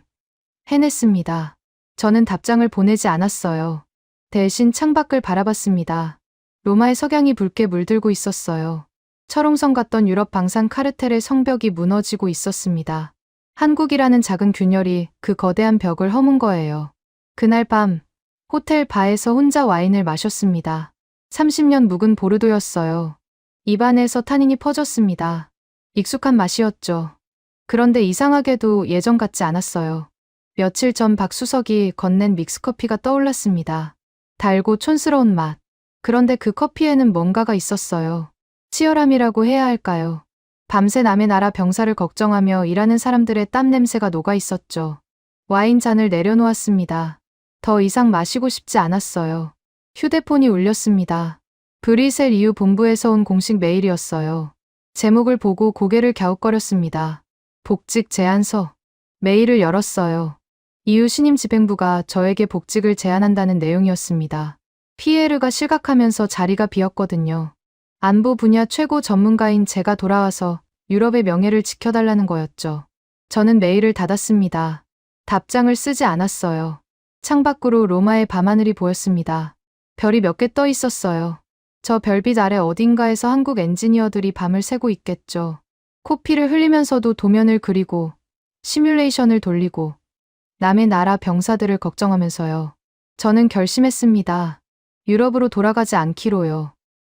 해냈습니다. 저는 답장을 보내지 않았어요. 대신 창밖을 바라봤습니다. 로마의 석양이 붉게 물들고 있었어요. 철옹성 같던 유럽 방산 카르텔의 성벽이 무너지고 있었습니다. 한국이라는 작은 균열이 그 거대한 벽을 허문 거예요. 그날 밤 호텔 바에서 혼자 와인을 마셨습니다. 30년 묵은 보르도였어요. 입안에서 탄닌이 퍼졌습니다. 익숙한 맛이었죠. 그런데 이상하게도 예전 같지 않았어요. 며칠 전 박수석이 건넨 믹스커피가 떠올랐습니다. 달고 촌스러운 맛. 그런데 그 커피에는 뭔가가 있었어요. 치열함이라고 해야 할까요? 밤새 남의 나라 병사를 걱정하며 일하는 사람들의 땀 냄새가 녹아 있었죠. 와인 잔을 내려놓았습니다. 더 이상 마시고 싶지 않았어요. 휴대폰이 울렸습니다. 브뤼셀 EU 본부에서 온 공식 메일이었어요. 제목을 보고 고개를 갸웃거렸습니다. 복직 제안서. 메일을 열었어요. EU 신임 집행부가 저에게 복직을 제안한다는 내용이었습니다. 피에르가 실각하면서 자리가 비었거든요. 안보 분야 최고 전문가인 제가 돌아와서 유럽의 명예를 지켜달라는 거였죠. 저는 메일을 닫았습니다. 답장을 쓰지 않았어요. 창밖으로 로마의 밤하늘이 보였습니다. 별이 몇 개 떠 있었어요. 저 별빛 아래 어딘가에서 한국 엔지니어들이 밤을 새고 있겠죠. 코피를 흘리면서도 도면을 그리고 시뮬레이션을 돌리고 남의 나라 병사들을 걱정하면서요. 저는 결심했습니다. 유럽으로 돌아가지 않기로요.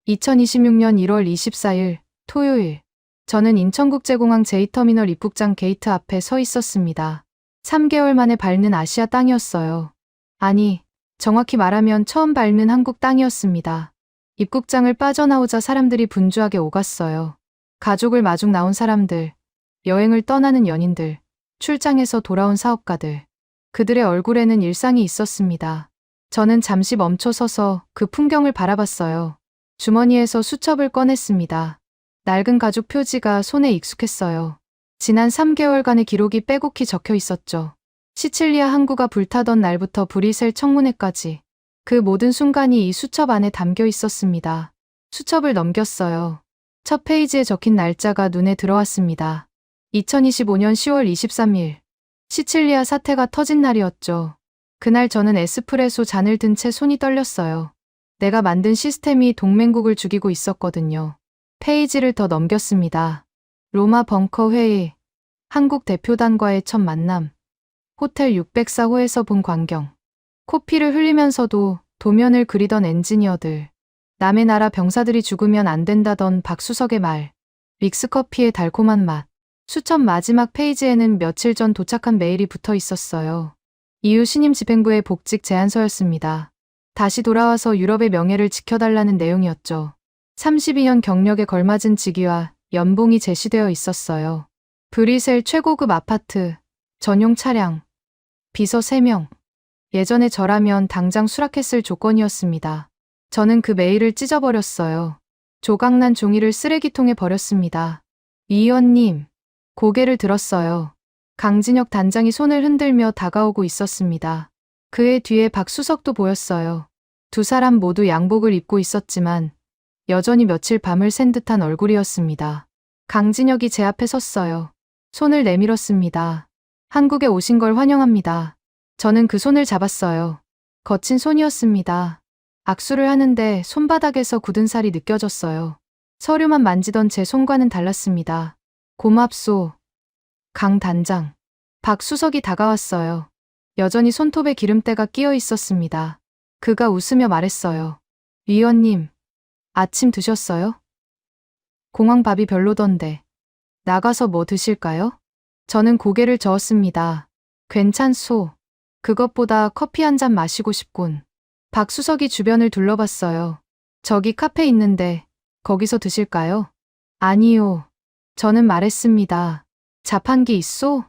2026년 1월 24일 토요일 저는 인천국제공항 제2터미널 입국장 게이트 앞에 서 있었습니다. 3개월 만에 밟는 아시아 땅이었어요. 아니, 정확히 말하면 처음 밟는 한국 땅이었습니다. 입국장을 빠져나오자 사람들이 분주하게 오갔어요. 가족을 마중 나온 사람들, 여행을 떠나는 연인들, 출장에서 돌아온 사업가들. 그들의 얼굴에는 일상이 있었습니다. 저는 잠시 멈춰 서서 그 풍경을 바라봤어요. 주머니에서 수첩을 꺼냈습니다. 낡은 가족 표지가 손에 익숙했어요. 지난 3개월간의 기록이 빼곡히 적혀 있었죠. 시칠리아 항구가 불타던 날부터 브뤼셀 청문회까지. 그 모든 순간이 이 수첩 안에 담겨 있었습니다. 수첩을 넘겼어요. 첫 페이지에 적힌 날짜가 눈에 들어왔습니다. 2025년 10월 23일. 시칠리아 사태가 터진 날이었죠. 그날 저는 에스프레소 잔을 든 채 손이 떨렸어요. 내가 만든 시스템이 동맹국을 죽이고 있었거든요. 페이지를 더 넘겼습니다. 로마 벙커 회의. 한국 대표단과의 첫 만남. 호텔 604호에서 본 광경. 코피를 흘리면서도 도면을 그리던 엔지니어들. 남의 나라 병사들이 죽으면 안 된다던 박수석의 말. 믹스커피의 달콤한 맛. 수첩 마지막 페이지에는 며칠 전 도착한 메일이 붙어 있었어요. EU 신임 집행부의 복직 제안서였습니다. 다시 돌아와서 유럽의 명예를 지켜달라는 내용이었죠. 32년 경력에 걸맞은 직위와 연봉이 제시되어 있었어요. 브뤼셀 최고급 아파트, 전용 차량, 비서 3명. 예전에 저라면 당장 수락했을 조건이었습니다. 저는 그 메일을 찢어버렸어요. 조각난 종이를 쓰레기통에 버렸습니다. 위 의원님, 고개를 들었어요. 강진혁 단장이 손을 흔들며 다가오고 있었습니다. 그의 뒤에 박수석도 보였어요. 두 사람 모두 양복을 입고 있었지만 여전히 며칠 밤을 샌 듯한 얼굴이었습니다. 강진혁이 제 앞에 섰어요. 손을 내밀었습니다. 한국에 오신 걸 환영합니다. 저는 그 손을 잡았어요. 거친 손이었습니다. 악수를 하는데 손바닥에서 굳은 살이 느껴졌어요. 서류만 만지던 제 손과는 달랐습니다. 고맙소. 강 단장. 박수석이 다가왔어요. 여전히 손톱에 기름때가 끼어 있었습니다. 그가 웃으며 말했어요. 위 의원님, 아침 드셨어요? 공항 밥이 별로던데. 나가서 뭐 드실까요? 저는 고개를 저었습니다. 괜찮소. 그것보다 커피 한 잔 마시고 싶군. 박수석이 주변을 둘러봤어요. 저기 카페 있는데 거기서 드실까요? 아니요. 저는 말했습니다. 자판기 있소?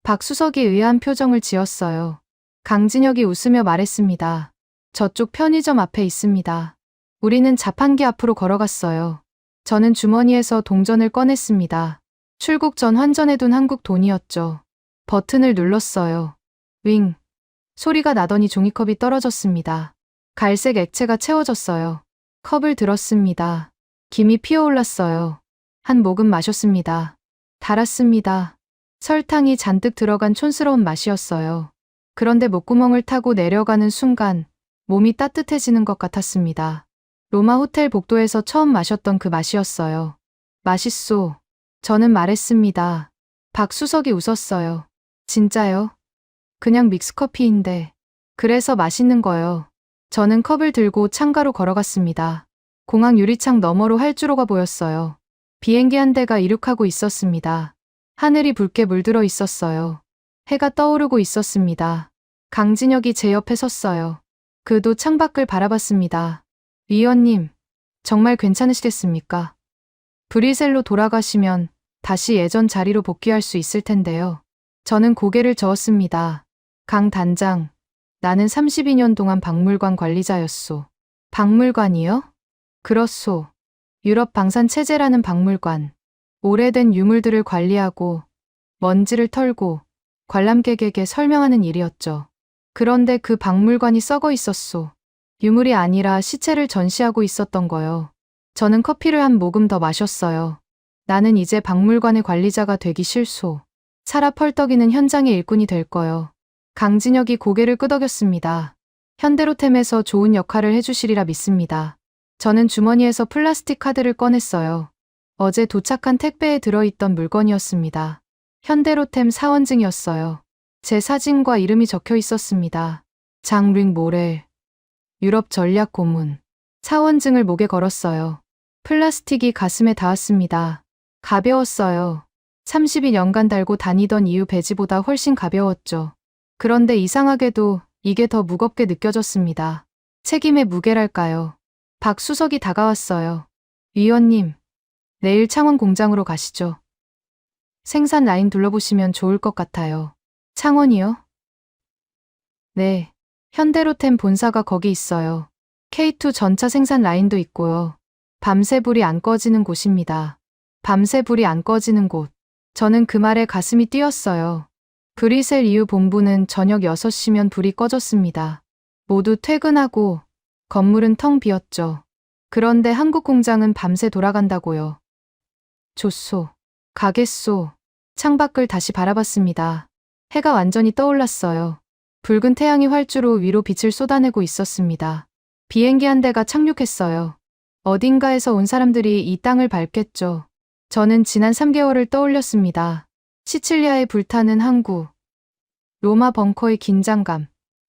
박수석이 의아한 표정을 지었어요. 강진혁이 웃으며 말했습니다. 저쪽 편의점 앞에 있습니다. 우리는 자판기 앞으로 걸어갔어요. 저는 주머니에서 동전을 꺼냈습니다. 출국 전 환전해둔 한국 돈이었죠. 버튼을 눌렀어요. 윙. 소리가 나더니 종이컵이 떨어졌습니다. 갈색 액체가 채워졌어요. 컵을 들었습니다. 김이 피어올랐어요. 한 모금 마셨습니다. 달았습니다. 설탕이 잔뜩 들어간 촌스러운 맛이었어요. 그런데 목구멍을 타고 내려가는 순간 몸이 따뜻해지는 것 같았습니다. 로마 호텔 복도에서 처음 마셨던 그 맛이었어요. 맛있소. 저는 말했습니다. 박수석이 웃었어요. 진짜요? 그냥 믹스커피인데. 그래서 맛있는 거요. 저는 컵을 들고 창가로 걸어갔습니다. 공항 유리창 너머로 활주로가 보였어요. 비행기 한 대가 이륙하고 있었습니다. 하늘이 붉게 물들어 있었어요. 해가 떠오르고 있었습니다. 강진혁이 제 옆에 섰어요. 그도 창밖을 바라봤습니다. 위원님, 정말 괜찮으시겠습니까? 브뤼셀로 돌아가시면 다시 예전 자리로 복귀할 수 있을 텐데요. 저는 고개를 저었습니다. 강 단장, 나는 32년 동안 박물관 관리자였소. 박물관이요? 그렇소. 유럽 방산체제라는 박물관. 오래된 유물들을 관리하고 먼지를 털고 관람객에게 설명하는 일이었죠. 그런데 그 박물관이 썩어 있었소. 유물이 아니라 시체를 전시하고 있었던 거요. 저는 커피를 한 모금 더 마셨어요. 나는 이제 박물관의 관리자가 되기 싫소. 살아 펄떡이는 현장의 일꾼이 될 거요. 강진혁이 고개를 끄덕였습니다. 현대로템에서 좋은 역할을 해주시리라 믿습니다. 저는 주머니에서 플라스틱 카드를 꺼냈어요. 어제 도착한 택배에 들어있던 물건이었습니다. 현대로템 사원증이었어요. 제 사진과 이름이 적혀 있었습니다. 장링 모렐. 유럽 전략 고문. 사원증을 목에 걸었어요. 플라스틱이 가슴에 닿았습니다. 가벼웠어요. 32년간 달고 다니던 이유 배지보다 훨씬 가벼웠죠. 그런데 이상하게도 이게 더 무겁게 느껴졌습니다. 책임의 무게랄까요. 박수석이 다가왔어요. 위원님, 내일 창원 공장으로 가시죠. 생산 라인 둘러보시면 좋을 것 같아요. 창원이요? 네. 현대로템 본사가 거기 있어요. K2 전차 생산 라인도 있고요. 밤새 불이 안 꺼지는 곳입니다. 밤새 불이 안 꺼지는 곳. 저는 그 말에 가슴이 뛰었어요. 브뤼셀 EU 본부는 저녁 6시면 불이 꺼졌습니다. 모두 퇴근하고 건물은 텅 비었죠. 그런데 한국 공장은 밤새 돌아간다고요. 좋소. 가겠소. 창밖을 다시 바라봤습니다. 해가 완전히 떠올랐어요. 붉은 태양이 활주로 위로 빛을 쏟아내고 있었습니다. 비행기 한 대가 착륙했어요. 어딘가에서 온 사람들이 이 땅을 밟겠죠. 저는 지난 3개월을 떠올렸습니다. 시칠리아의 불타는 항구, 로마 벙커의 긴장감,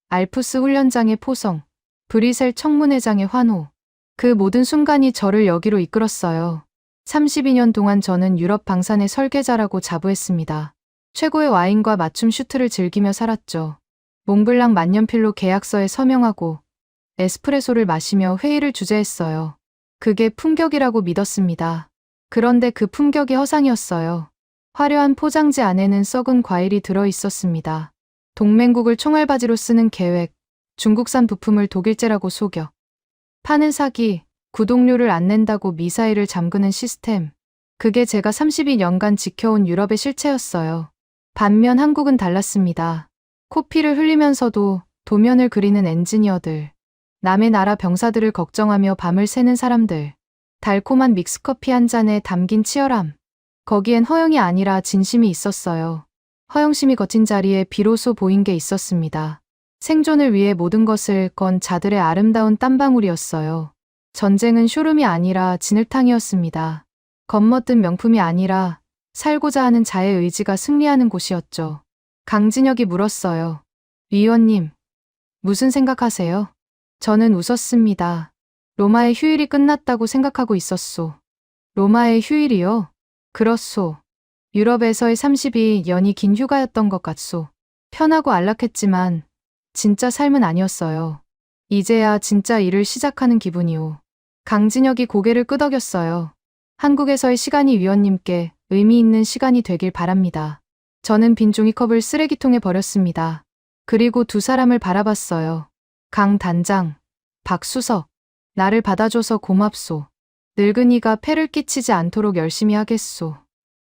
알프스 훈련장의 포성, 브뤼셀 청문회장의 환호. 그 모든 순간이 저를 여기로 이끌었어요. 32년 동안 저는 유럽 방산의 설계자라고 자부했습니다. 최고의 와인과 맞춤 슈트를 즐기며 살았죠. 몽블랑 만년필로 계약서에 서명하고 에스프레소를 마시며 회의를 주재했어요. 그게 품격이라고 믿었습니다. 그런데 그 품격이 허상이었어요. 화려한 포장지 안에는 썩은 과일이 들어 있었습니다. 동맹국을 총알바지로 쓰는 계획, 중국산 부품을 독일제라고 속여 파는 사기, 구독료를 안 낸다고 미사일을 잠그는 시스템. 그게 제가 32년간 지켜온 유럽의 실체였어요. 반면 한국은 달랐습니다. 코피를 흘리면서도 도면을 그리는 엔지니어들, 남의 나라 병사들을 걱정하며 밤을 새는 사람들, 달콤한 믹스커피 한 잔에 담긴 치열함. 거기엔 허영이 아니라 진심이 있었어요. 허영심이 거친 자리에 비로소 보인 게 있었습니다. 생존을 위해 모든 것을 건 자들의 아름다운 땀방울이었어요. 전쟁은 쇼룸이 아니라 진흙탕이었습니다. 겉멋든 명품이 아니라 살고자 하는 자의 의지가 승리하는 곳이었죠. 강진혁이 물었어요. 위원님, 무슨 생각하세요? 저는 웃었습니다. 로마의 휴일이 끝났다고 생각하고 있었소. 로마의 휴일이요? 그렇소. 유럽에서의 32년이 긴 휴가였던 것 같소. 편하고 안락했지만 진짜 삶은 아니었어요. 이제야 진짜 일을 시작하는 기분이오. 강진혁이 고개를 끄덕였어요. 한국에서의 시간이 위원님께 의미 있는 시간이 되길 바랍니다. 저는 빈 종이컵을 쓰레기통에 버렸습니다. 그리고 두 사람을 바라봤어요. 강 단장, 박수석, 나를 받아줘서 고맙소. 늙은이가 폐를 끼치지 않도록 열심히 하겠소.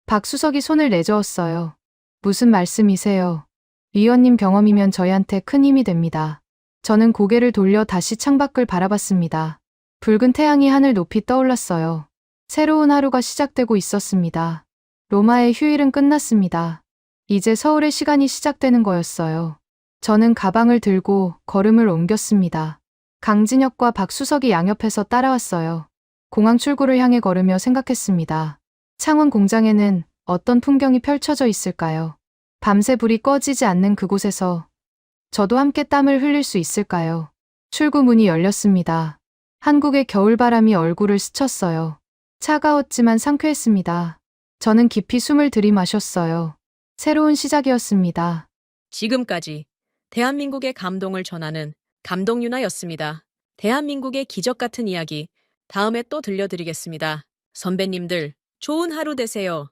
박수석이 손을 내저었어요. 무슨 말씀이세요? 위원님 경험이면 저희한테 큰 힘이 됩니다. 저는 고개를 돌려 다시 창밖을 바라봤습니다. 붉은 태양이 하늘 높이 떠올랐어요. 새로운 하루가 시작되고 있었습니다. 로마의 휴일은 끝났습니다. 이제 서울의 시간이 시작되는 거였어요. 저는 가방을 들고 걸음을 옮겼습니다. 강진혁과 박수석이 양옆에서 따라왔어요. 공항 출구를 향해 걸으며 생각했습니다. 창원 공장에는 어떤 풍경이 펼쳐져 있을까요? 밤새 불이 꺼지지 않는 그곳에서 저도 함께 땀을 흘릴 수 있을까요? 출구 문이 열렸습니다. 한국의 겨울바람이 얼굴을 스쳤어요. 차가웠지만 상쾌했습니다. 저는 깊이 숨을 들이마셨어요. 새로운 시작이었습니다. 지금까지 대한민국의 감동을 전하는 감동유나였습니다. 대한민국의 기적 같은 이야기 다음에 또 들려드리겠습니다. 선배님들, 좋은 하루 되세요.